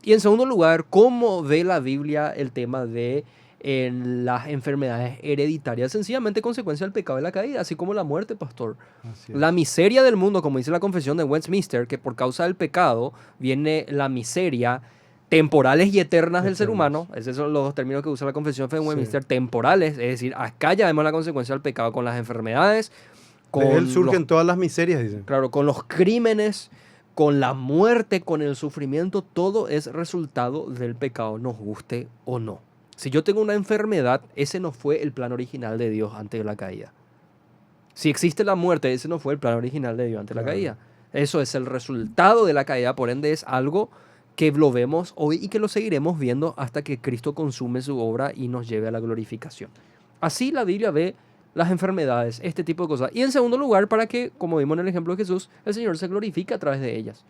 Y en segundo lugar, ¿cómo ve la Biblia el tema de en las enfermedades hereditarias, sencillamente consecuencia del pecado de la caída, así como la muerte, pastor. Así es. La miseria del mundo, como dice la confesión de Westminster, que por causa del pecado viene la miseria temporales y eternas del ser humano. Esos son los dos términos que usa la confesión de Westminster, temporales, es decir, acá ya vemos la consecuencia del pecado con las enfermedades, con De él surgen los, todas las miserias, dicen. claro, con los crímenes, con la muerte, con el sufrimiento, todo es resultado del pecado, nos guste o no. Si yo tengo una enfermedad, ese no fue el plan original de Dios antes de la caída. Si existe la muerte, ese no fue el plan original de Dios antes de la Claro. caída. Eso es el resultado de la caída, por ende es algo que lo vemos hoy y que lo seguiremos viendo hasta que Cristo consume su obra y nos lleve a la glorificación. Así la Biblia ve las enfermedades, este tipo de cosas. Y en segundo lugar, para que, como vimos en el ejemplo de Jesús, el Señor se glorifique a través de ellas.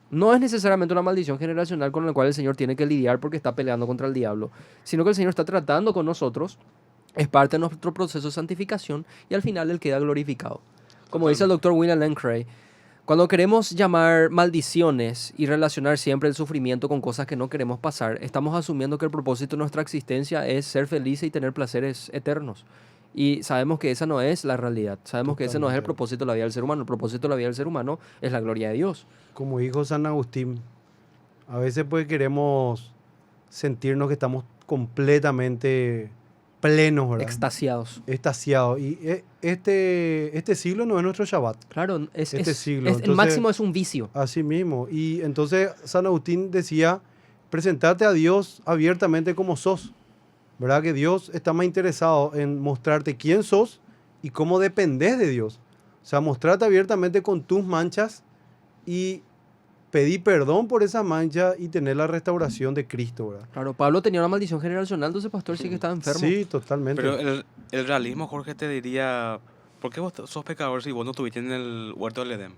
No es necesariamente una maldición generacional con la cual el Señor tiene que lidiar porque está peleando contra el diablo, sino que el Señor está tratando con nosotros, es parte de nuestro proceso de santificación y al final Él queda glorificado. Como dice el doctor William Lane Craig, cuando queremos llamar maldiciones y relacionar siempre el sufrimiento con cosas que no queremos pasar, estamos asumiendo que el propósito de nuestra existencia es ser felices y tener placeres eternos. Y sabemos que esa no es la realidad. Sabemos que ese no es el Totalmente. propósito de la vida del ser humano. El propósito de la vida del ser humano es la gloria de Dios. Como dijo San Agustín, a veces pues queremos sentirnos que estamos completamente plenos, ¿verdad? Extasiados. Extasiados. Y este siglo no es nuestro Shabbat. Claro, Este siglo, el entonces- máximo es un vicio. Así mismo. Y entonces San Agustín decía, presentate a Dios abiertamente como sos. ¿Verdad? Que Dios está más interesado en mostrarte quién sos y cómo dependes de Dios. O sea, mostrarte abiertamente con tus manchas y pedir perdón por esa mancha y tener la restauración de Cristo, ¿verdad? Claro, Pablo tenía una maldición generacional, entonces pastor sí que estaba enfermo. Sí, totalmente. Pero el realismo, Jorge, te diría, ¿por qué vos sos pecador si vos no estuviste en el huerto del Edén?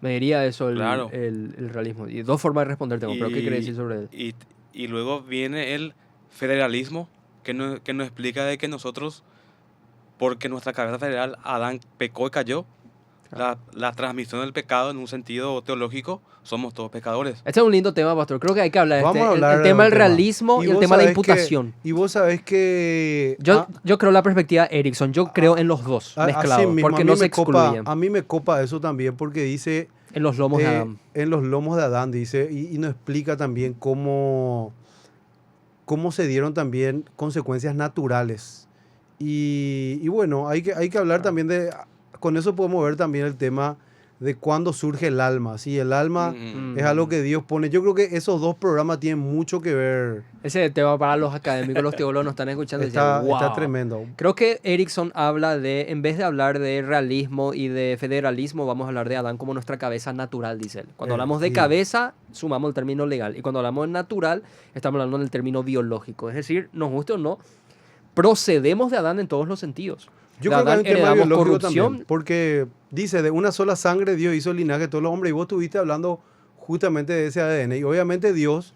Me diría eso Claro. el realismo. Y dos formas de responder tengo, pero ¿qué quiere decir sobre él? Y luego viene el federalismo que nos explica de que nosotros, porque nuestra cabeza federal, Adán pecó y cayó, la transmisión del pecado en un sentido teológico, somos todos pecadores. Este es un lindo tema, pastor. Creo que hay que hablar de Vamos este. a hablar El de tema un del realismo y el vos tema de la sabés que- imputación. y vos sabés que... Yo creo la perspectiva de Erickson. Yo creo en los dos así mezclados, mismo, porque a mí no se me copa- excluyen. A mí me copa eso también porque dice... En los lomos de Adán. En los lomos de Adán, dice, y nos explica también cómo se dieron también consecuencias naturales. Y bueno, hay que hablar también de... Con eso podemos ver también el tema de cuándo surge el alma. Sí, el alma es algo que Dios pone. Yo creo que esos dos programas tienen mucho que ver. Ese tema para los académicos, los teólogos nos están escuchando. y Está, dicen, está "Wow". tremendo. Creo que Erickson habla de, en vez de hablar de realismo y de federalismo, vamos a hablar de Adán como nuestra cabeza natural, dice él. Cuando hablamos de sí. cabeza, sumamos el término legal. Y cuando hablamos de natural, estamos hablando del término biológico. Es decir, nos guste o no, procedemos de Adán en todos los sentidos. Yo De creo que hay Adán un tema heredamos biológico corrupción. también, porque dice, de una sola sangre Dios hizo el linaje de todos los hombres, y vos estuviste hablando justamente de ese ADN, y obviamente Dios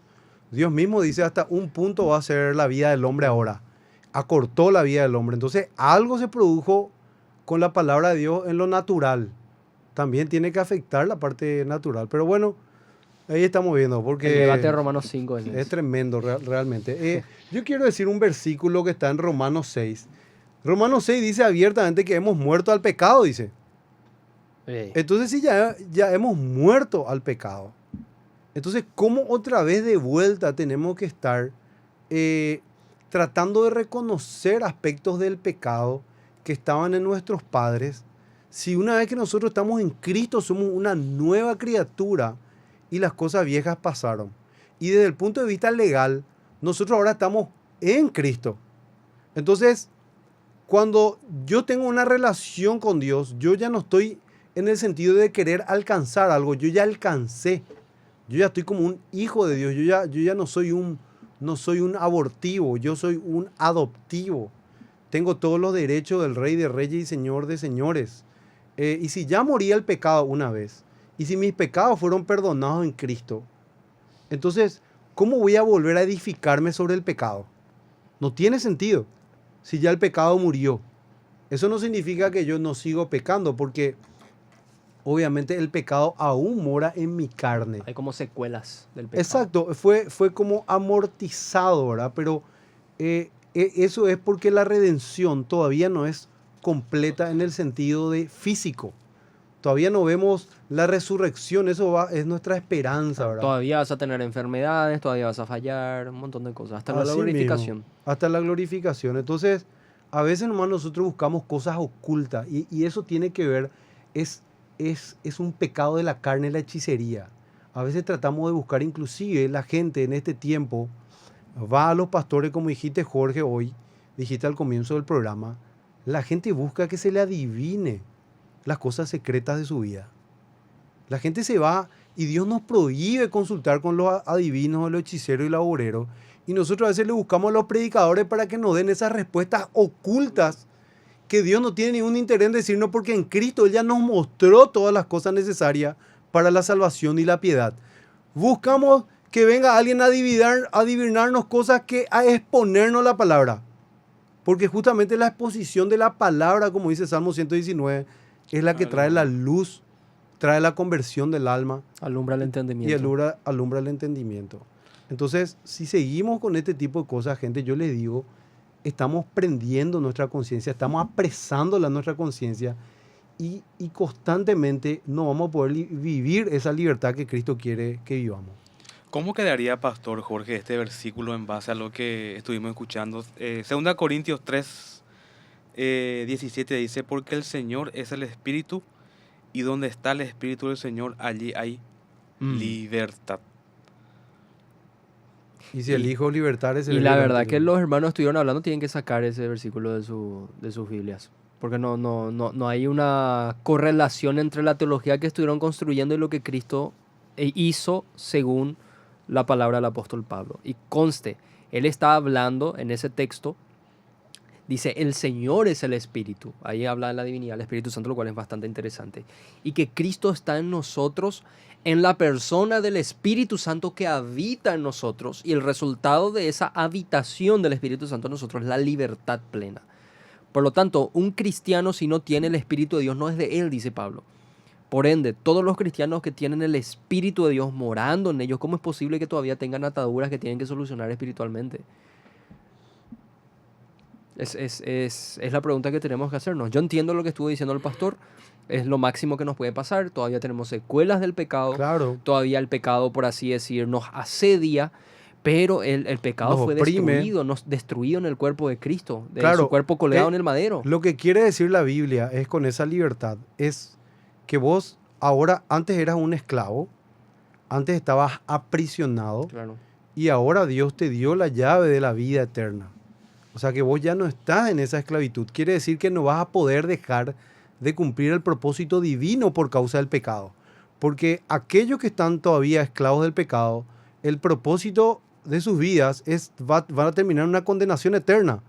mismo dice hasta un punto va a ser la vida del hombre ahora, acortó la vida del hombre, entonces algo se produjo con la palabra de Dios en lo natural, también tiene que afectar la parte natural, pero bueno, ahí estamos viendo, porque... El debate de Romanos 5 es Es ese. tremendo realmente. Yo quiero decir un versículo que está en Romanos 6. Romanos 6 dice abiertamente que hemos muerto al pecado, dice. Entonces si ya hemos muerto al pecado, entonces ¿cómo otra vez de vuelta tenemos que estar tratando de reconocer aspectos del pecado que estaban en nuestros padres? Si una vez que nosotros estamos en Cristo somos una nueva criatura y las cosas viejas pasaron. Y desde el punto de vista legal, nosotros ahora estamos en Cristo. Entonces, cuando yo tengo una relación con Dios, yo ya no estoy en el sentido de querer alcanzar algo, yo ya alcancé. Yo ya estoy como un hijo de Dios, yo ya no soy un abortivo, yo soy un adoptivo. Tengo todos los derechos del Rey de Reyes y Señor de Señores. Y si ya morí el pecado una vez, y si mis pecados fueron perdonados en Cristo, entonces, ¿cómo voy a volver a edificarme sobre el pecado? No tiene sentido. Si ya el pecado murió. Eso no significa que yo no sigo pecando, porque obviamente el pecado aún mora en mi carne. Hay como secuelas del pecado. Exacto, fue como amortizado, ¿verdad? Pero eso es porque la redención todavía no es completa en el sentido de físico. Todavía no vemos la resurrección, es nuestra esperanza, ¿verdad? Todavía vas a tener enfermedades, todavía vas a fallar, un montón de cosas, hasta la Así glorificación. mismo, hasta la glorificación. Entonces, a veces nomás nosotros buscamos cosas ocultas y eso tiene que ver, es un pecado de la carne, la hechicería. A veces tratamos de buscar, inclusive la gente en este tiempo va a los pastores, como dijiste Jorge hoy, dijiste al comienzo del programa, la gente busca que se le adivine las cosas secretas de su vida. La gente se va y Dios nos prohíbe consultar con los adivinos, los hechiceros y los agoreros. Y nosotros a veces le buscamos a los predicadores para que nos den esas respuestas ocultas que Dios no tiene ningún interés en decirnos, porque en Cristo Él ya nos mostró todas las cosas necesarias para la salvación y la piedad. Buscamos que venga alguien a adivinarnos cosas, a exponernos la palabra. Porque justamente la exposición de la palabra, como dice Salmo 119, es la que trae la luz, trae la conversión del alma. Alumbra el entendimiento. Y alumbra el entendimiento. Entonces, si seguimos con este tipo de cosas, gente, yo les digo, estamos prendiendo nuestra conciencia, estamos apresándola a nuestra conciencia y constantemente no vamos a poder vivir esa libertad que Cristo quiere que vivamos. ¿Cómo quedaría, Pastor Jorge, este versículo en base a lo que estuvimos escuchando? 2 Corintios 3, 17 dice, porque el Señor es el Espíritu y donde está el Espíritu del Señor, allí hay libertad. Y si el Hijo libertar es el Y la libertad. verdad que los hermanos estuvieron hablando, tienen que sacar ese versículo de sus Biblias. Porque no hay una correlación entre la teología que estuvieron construyendo y lo que Cristo hizo según la palabra del apóstol Pablo. Y conste, él está hablando en ese texto, dice, el Señor es el Espíritu. Ahí habla de la divinidad, el Espíritu Santo, lo cual es bastante interesante. Y que Cristo está en nosotros, en la persona del Espíritu Santo que habita en nosotros. Y el resultado de esa habitación del Espíritu Santo en nosotros es la libertad plena. Por lo tanto, un cristiano, si no tiene el Espíritu de Dios, no es de él, dice Pablo. Por ende, todos los cristianos que tienen el Espíritu de Dios morando en ellos, ¿cómo es posible que todavía tengan ataduras que tienen que solucionar espiritualmente? Es la pregunta que tenemos que hacernos. Yo entiendo lo que estuvo diciendo el pastor, es lo máximo que nos puede pasar, todavía tenemos secuelas del pecado, Claro. todavía el pecado, por así decir, nos asedia, pero el pecado Nos fue oprime. destruido en el cuerpo de Cristo, de Claro, su cuerpo colgado en el madero. Lo que quiere decir la Biblia es con esa libertad, es que vos ahora, antes eras un esclavo, antes estabas aprisionado Claro. y ahora Dios te dio la llave de la vida eterna. O sea que vos ya no estás en esa esclavitud. Quiere decir que no vas a poder dejar de cumplir el propósito divino por causa del pecado. Porque aquellos que están todavía esclavos del pecado, el propósito de sus vidas van a terminar en una condenación eterna.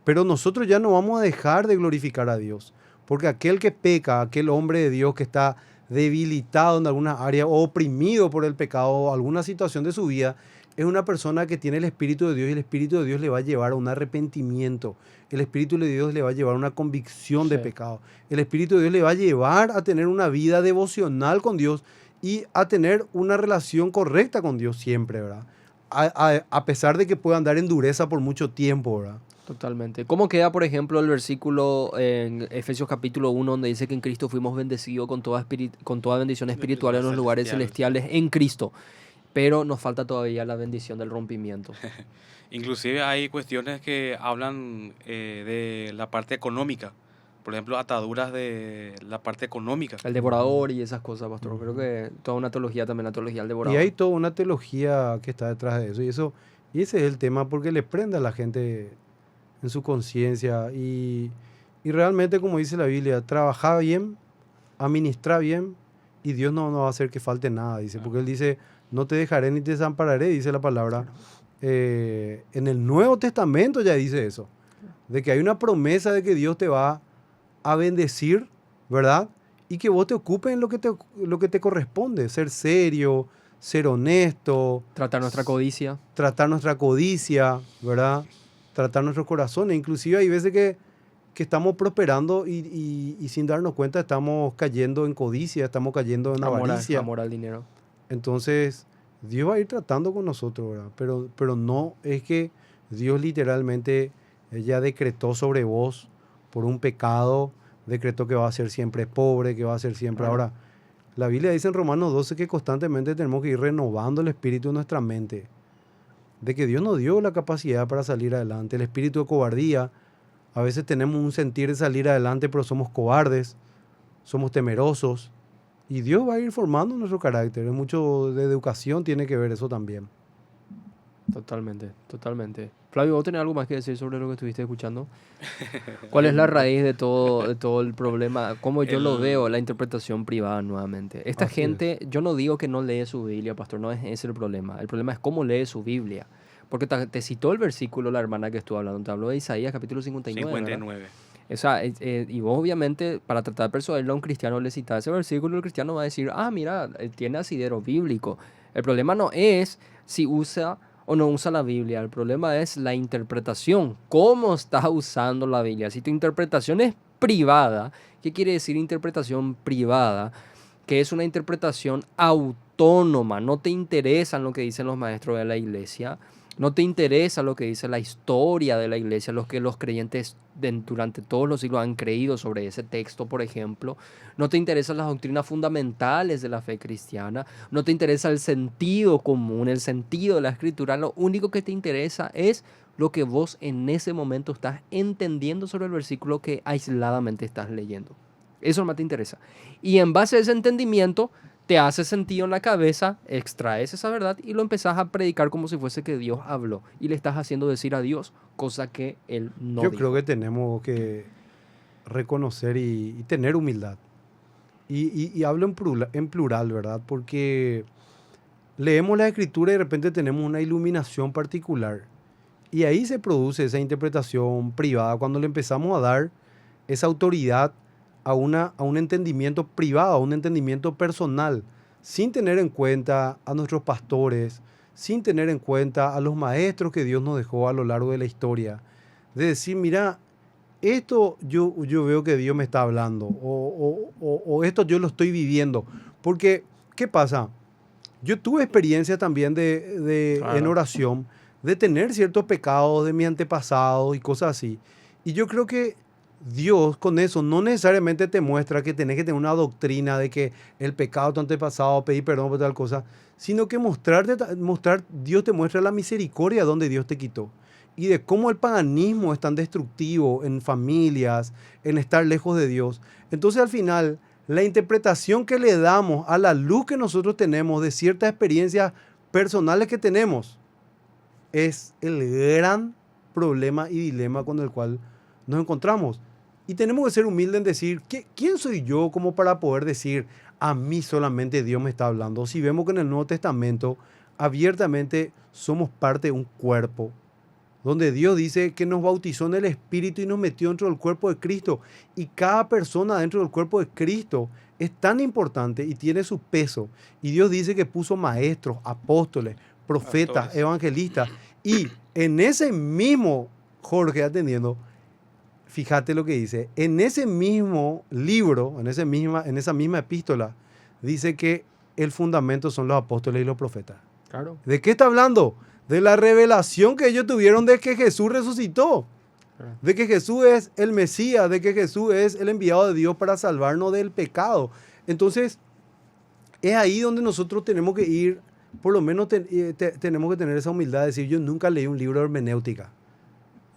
Pero nosotros ya no vamos a dejar de glorificar a Dios. Porque aquel que peca, aquel hombre de Dios que está debilitado en alguna área o oprimido por el pecado o alguna situación de su vida, es una persona que tiene el Espíritu de Dios y el Espíritu de Dios le va a llevar a un arrepentimiento. El Espíritu de Dios le va a llevar a una convicción de pecado. El Espíritu de Dios le va a llevar a tener una vida devocional con Dios y a tener una relación correcta con Dios siempre, ¿verdad? A pesar de que pueda andar en dureza por mucho tiempo, ¿verdad? Totalmente. ¿Cómo queda, por ejemplo, el versículo en Efesios capítulo 1, donde dice que en Cristo fuimos bendecidos con toda bendición espiritual en los lugares celestiales en Cristo? Pero nos falta todavía la bendición del rompimiento. Inclusive hay cuestiones que hablan de la parte económica. Por ejemplo, ataduras de la parte económica. El devorador y esas cosas, pastor. Creo que toda una teología también, la teología del devorador. Y hay toda una teología que está detrás de eso. Y ese es el tema, porque le prende a la gente en su conciencia. Y realmente, como dice la Biblia, trabaja bien, administra bien, y Dios no va a hacer que falte nada, dice. Porque Él dice, no te dejaré ni te desampararé, dice la palabra. En el Nuevo Testamento ya dice eso. De que hay una promesa de que Dios te va a bendecir, ¿verdad? Y que vos te ocupes en lo que te corresponde. Ser serio, ser honesto. Tratar nuestra codicia. Tratar nuestra codicia, ¿verdad? Tratar nuestros corazones. Inclusive hay veces que estamos prosperando y sin darnos cuenta estamos cayendo en codicia, estamos cayendo en avaricia. Amor al dinero. Entonces, Dios va a ir tratando con nosotros, ¿verdad? Pero no es que Dios literalmente Ella decretó sobre vos por un pecado, decretó que va a ser siempre pobre, que va a ser siempre... Ahora, la Biblia dice en Romanos 12 que constantemente tenemos que ir renovando el espíritu de nuestra mente. De que Dios nos dio la capacidad para salir adelante. El espíritu de cobardía, a veces tenemos un sentir de salir adelante, pero somos cobardes, somos temerosos. Y Dios va a ir formando nuestro carácter. Mucho de educación tiene que ver eso también. Totalmente, totalmente. Flavio, ¿vos tenés algo más que decir sobre lo que estuviste escuchando? ¿Cuál es la raíz de todo el problema? ¿Cómo yo lo veo? La interpretación privada nuevamente. Esta Así gente, yo no digo que no lee su Biblia, pastor, no es ese el problema. El problema es cómo lee su Biblia. Porque te citó el versículo la hermana que estuvo hablando, te habló de Isaías capítulo 59. 59. O sea, y vos obviamente para tratar de persuadirle a un cristiano le citas ese versículo, el cristiano va a decir, mira, tiene asidero bíblico. El problema no es si usa o no usa la Biblia, el problema es la interpretación, cómo estás usando la Biblia. Si tu interpretación es privada, ¿qué quiere decir interpretación privada? Que es una interpretación autónoma, no te interesa lo que dicen los maestros de la iglesia, no te interesa lo que dice la historia de la iglesia, lo que los creyentes durante todos los siglos han creído sobre ese texto, por ejemplo. No te interesan las doctrinas fundamentales de la fe cristiana. No te interesa el sentido común, el sentido de la escritura. Lo único que te interesa es lo que vos en ese momento estás entendiendo sobre el versículo que aisladamente estás leyendo. Eso más te interesa. Y en base a ese entendimiento, te hace sentido en la cabeza, extraes esa verdad y lo empezás a predicar como si fuese que Dios habló. Y le estás haciendo decir a Dios cosa que Él no Yo dijo. creo que tenemos que reconocer y tener humildad. Y hablo en plural, ¿verdad? Porque leemos la Escritura y de repente tenemos una iluminación particular. Y ahí se produce esa interpretación privada, cuando le empezamos a dar esa autoridad a un entendimiento privado, a un entendimiento personal, sin tener en cuenta a nuestros pastores, sin tener en cuenta a los maestros que Dios nos dejó a lo largo de la historia. De decir, mira, esto yo veo que Dios me está hablando, o esto yo lo estoy viviendo. Porque, ¿qué pasa? Yo tuve experiencia también Claro. en oración, de tener ciertos pecados de mi antepasado y cosas así. Y yo creo que Dios con eso no necesariamente te muestra que tenés que tener una doctrina de que el pecado de tu antepasado, pedir perdón por tal cosa, sino que Dios te muestra la misericordia donde Dios te quitó. Y de cómo el paganismo es tan destructivo en familias, en estar lejos de Dios. Entonces al final, la interpretación que le damos a la luz que nosotros tenemos de ciertas experiencias personales que tenemos es el gran problema y dilema con el cual nos encontramos. Y tenemos que ser humildes en decir, ¿quién soy yo como para poder decir, a mí solamente Dios me está hablando? Si vemos que en el Nuevo Testamento abiertamente somos parte de un cuerpo, donde Dios dice que nos bautizó en el Espíritu y nos metió dentro del cuerpo de Cristo. Y cada persona dentro del cuerpo de Cristo es tan importante y tiene su peso. Y Dios dice que puso maestros, apóstoles, profetas, Pastores. evangelistas. Y en ese mismo, Jorge, atendiendo, fíjate lo que dice, en ese mismo libro, en esa misma epístola, dice que el fundamento son los apóstoles y los profetas. Claro. ¿De qué está hablando? De la revelación que ellos tuvieron de que Jesús resucitó, de que Jesús es el Mesías, de que Jesús es el enviado de Dios para salvarnos del pecado. Entonces, es ahí donde nosotros tenemos que ir, por lo menos tenemos que tener esa humildad de decir, yo nunca leí un libro de hermenéutica,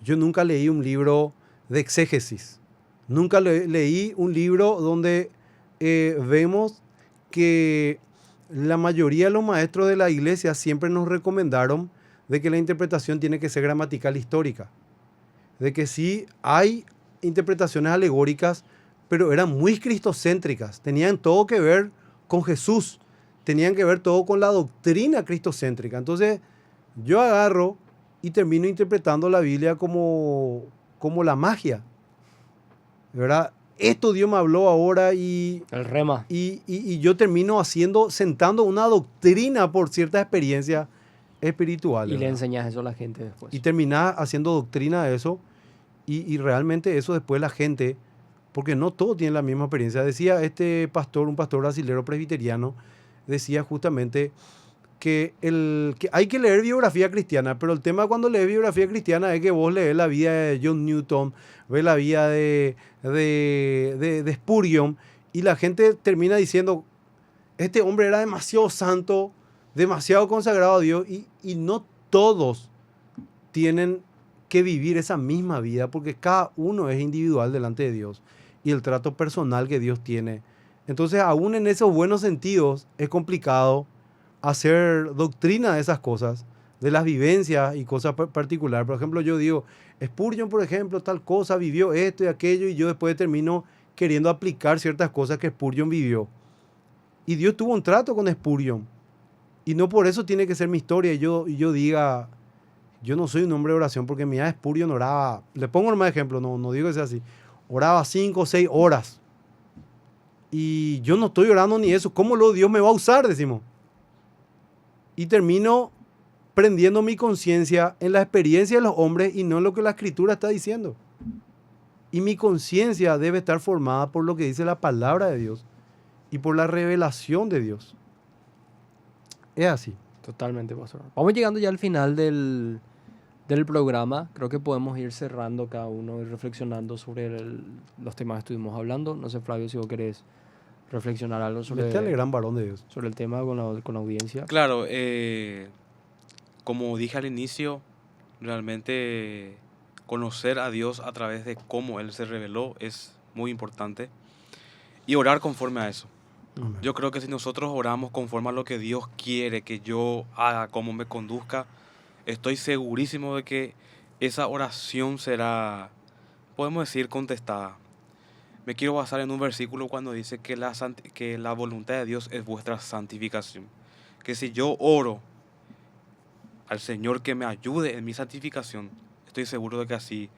yo nunca leí un libro de exégesis, nunca leí un libro donde vemos que la mayoría de los maestros de la iglesia siempre nos recomendaron de que la interpretación tiene que ser gramatical histórica, de que sí hay interpretaciones alegóricas, pero eran muy cristocéntricas, tenían todo que ver con Jesús, tenían que ver todo con la doctrina cristocéntrica. Entonces yo agarro y termino interpretando la Biblia como la magia, ¿verdad? Esto Dios me habló ahora y El rema. yo termino sentando una doctrina por ciertas experiencias espirituales. Y le ¿verdad? enseñas eso a la gente después. Y terminás haciendo doctrina de eso y realmente eso después la gente, porque no todos tienen la misma experiencia. Decía un pastor brasilero presbiteriano, decía justamente que hay que leer biografía cristiana, pero el tema cuando lees biografía cristiana es que vos lees la vida de John Newton, ves la vida de Spurgeon, y la gente termina diciendo, este hombre era demasiado santo, demasiado consagrado a Dios, y no todos tienen que vivir esa misma vida, porque cada uno es individual delante de Dios, y el trato personal que Dios tiene. Entonces, aún en esos buenos sentidos, es complicado hacer doctrina de esas cosas, de las vivencias y cosas particulares. Por ejemplo, yo digo, Spurgeon, por ejemplo, tal cosa, vivió esto y aquello, y yo después termino queriendo aplicar ciertas cosas que Spurgeon vivió. Y Dios tuvo un trato con Spurgeon. Y no por eso tiene que ser mi historia. Y yo diga, yo no soy un hombre de oración, porque mi Spurgeon oraba, le pongo un más ejemplo, no digo que sea así, oraba 5 o 6 horas. Y yo no estoy orando ni eso. ¿Cómo luego Dios me va a usar? Decimos. Y termino prendiendo mi conciencia en la experiencia de los hombres y no en lo que la Escritura está diciendo. Y mi conciencia debe estar formada por lo que dice la palabra de Dios y por la revelación de Dios. Es así. Totalmente, pastor. Vamos llegando ya al final del programa. Creo que podemos ir cerrando cada uno y reflexionando sobre los temas que estuvimos hablando. No sé, Flavio, si vos querés reflexionar algo sobre, Este es el gran varón de Dios. sobre el tema con la audiencia. Claro, como dije al inicio, realmente conocer a Dios a través de cómo Él se reveló es muy importante. Y orar conforme a eso. Amén. Yo creo que si nosotros oramos conforme a lo que Dios quiere que yo haga, cómo me conduzca, estoy segurísimo de que esa oración será, podemos decir, contestada. Me quiero basar en un versículo cuando dice que la voluntad de Dios es vuestra santificación. Que si yo oro al Señor que me ayude en mi santificación, estoy seguro de que así,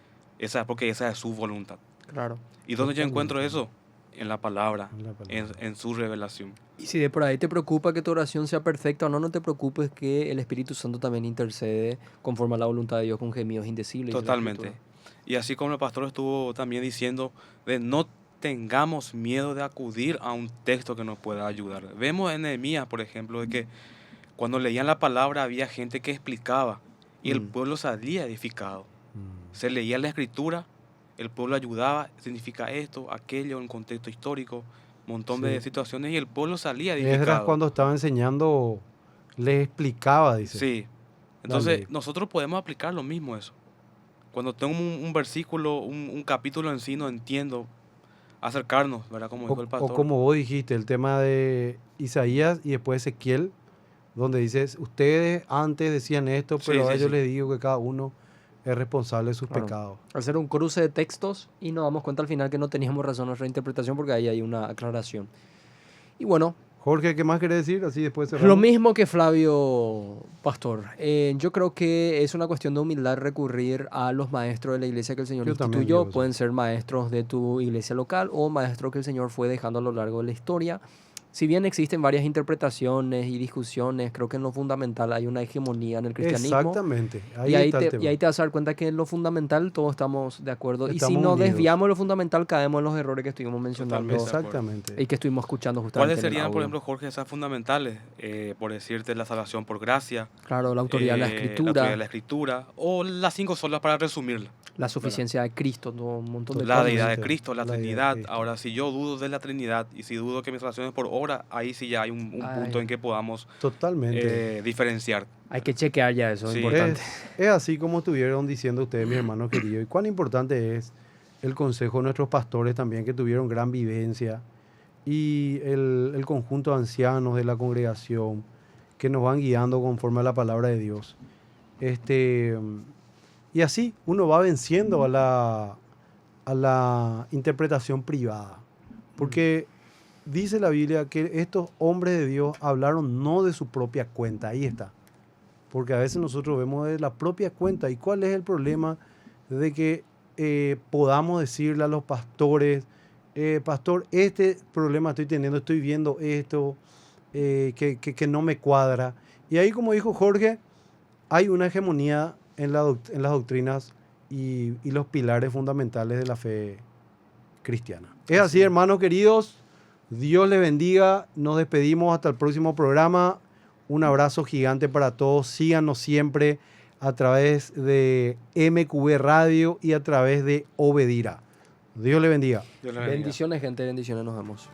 porque esa es su voluntad. Claro. ¿Y dónde yo Totalmente. encuentro eso? En la palabra, En la palabra. en su revelación. Y si de por ahí te preocupa que tu oración sea perfecta o no, no te preocupes que el Espíritu Santo también intercede conforme a la voluntad de Dios con gemidos indecibles. dice la Totalmente. Escritura. Y así como el pastor estuvo también diciendo, de no tengamos miedo de acudir a un texto que nos pueda ayudar. Vemos en Nehemías, por ejemplo, de que cuando leían la palabra había gente que explicaba y el pueblo salía edificado. Se leía la escritura, el pueblo ayudaba, significa esto, aquello, en contexto histórico, un montón de Sí. situaciones, y el pueblo salía Esdras, edificado. cuando estaba enseñando, les explicaba, dice. Sí. Entonces, Dale. nosotros podemos aplicar lo mismo eso. Cuando tengo un versículo, un capítulo en sí, no entiendo, acercarnos, ¿verdad? Como dijo el O pastor. como vos dijiste, el tema de Isaías y después Ezequiel, donde dices, ustedes antes decían esto, Sí, pero a sí, ellos sí. les digo que cada uno es responsable de sus Claro. pecados. Hacer un cruce de textos y nos damos cuenta al final que no teníamos razón en nuestra interpretación porque ahí hay una aclaración. Y bueno, Jorge, ¿qué más querés decir? Así después cerramos. lo mismo que Flavio Pastor. Yo creo que es una cuestión de humildad recurrir a los maestros de la iglesia que el Señor Yo también instituyó. digo eso. Pueden ser maestros de tu iglesia local o maestros que el Señor fue dejando a lo largo de la historia. Si bien existen varias interpretaciones y discusiones, creo que en lo fundamental hay una hegemonía en el cristianismo. Exactamente. Ahí Y ahí, está el tema. y ahí te vas a dar cuenta que en lo fundamental todos estamos de acuerdo. Y si Estamos nos unidos. desviamos de lo fundamental, caemos en los errores que estuvimos mencionando Totalmente. Exactamente. y que estuvimos escuchando justamente. ¿Cuáles en el serían, por audio. ejemplo, Jorge, esas fundamentales? Por decirte, la salvación por gracia, Claro, la autoridad de la la escritura, autoridad de la escritura, o las 5 solas para resumirla. la suficiencia de Cristo, todo un montón de La cosas. deidad de Totalmente. Cristo, la La deidad de Trinidad. Cristo. Ahora, si yo dudo de la Trinidad y si dudo que mi salvación es por obra, ahí sí ya hay un Ay. punto en que podamos Totalmente. diferenciar. Hay que chequear ya eso, es Sí. importante. Es así como estuvieron diciendo ustedes, mis hermanos queridos. Y cuán importante es el consejo de nuestros pastores también, que tuvieron gran vivencia. Y el conjunto de ancianos de la congregación, que nos van guiando conforme a la palabra de Dios. Y así uno va venciendo a la interpretación privada. Porque dice la Biblia que estos hombres de Dios hablaron no de su propia cuenta. Ahí está. Porque a veces nosotros vemos de la propia cuenta. ¿Y cuál es el problema de que podamos decirle a los pastores, pastor, este problema estoy teniendo, estoy viendo esto, que no me cuadra? Y ahí, como dijo Jorge, hay una hegemonía en las doctrinas y los pilares fundamentales de la fe cristiana. Es así, hermanos queridos. Dios les bendiga. Nos despedimos hasta el próximo programa. Un abrazo gigante para todos. Síganos siempre a través de MQB Radio y a través de Obedira. Dios le bendiga. Dios le bendiga. Bendiciones, gente, bendiciones, nos vemos.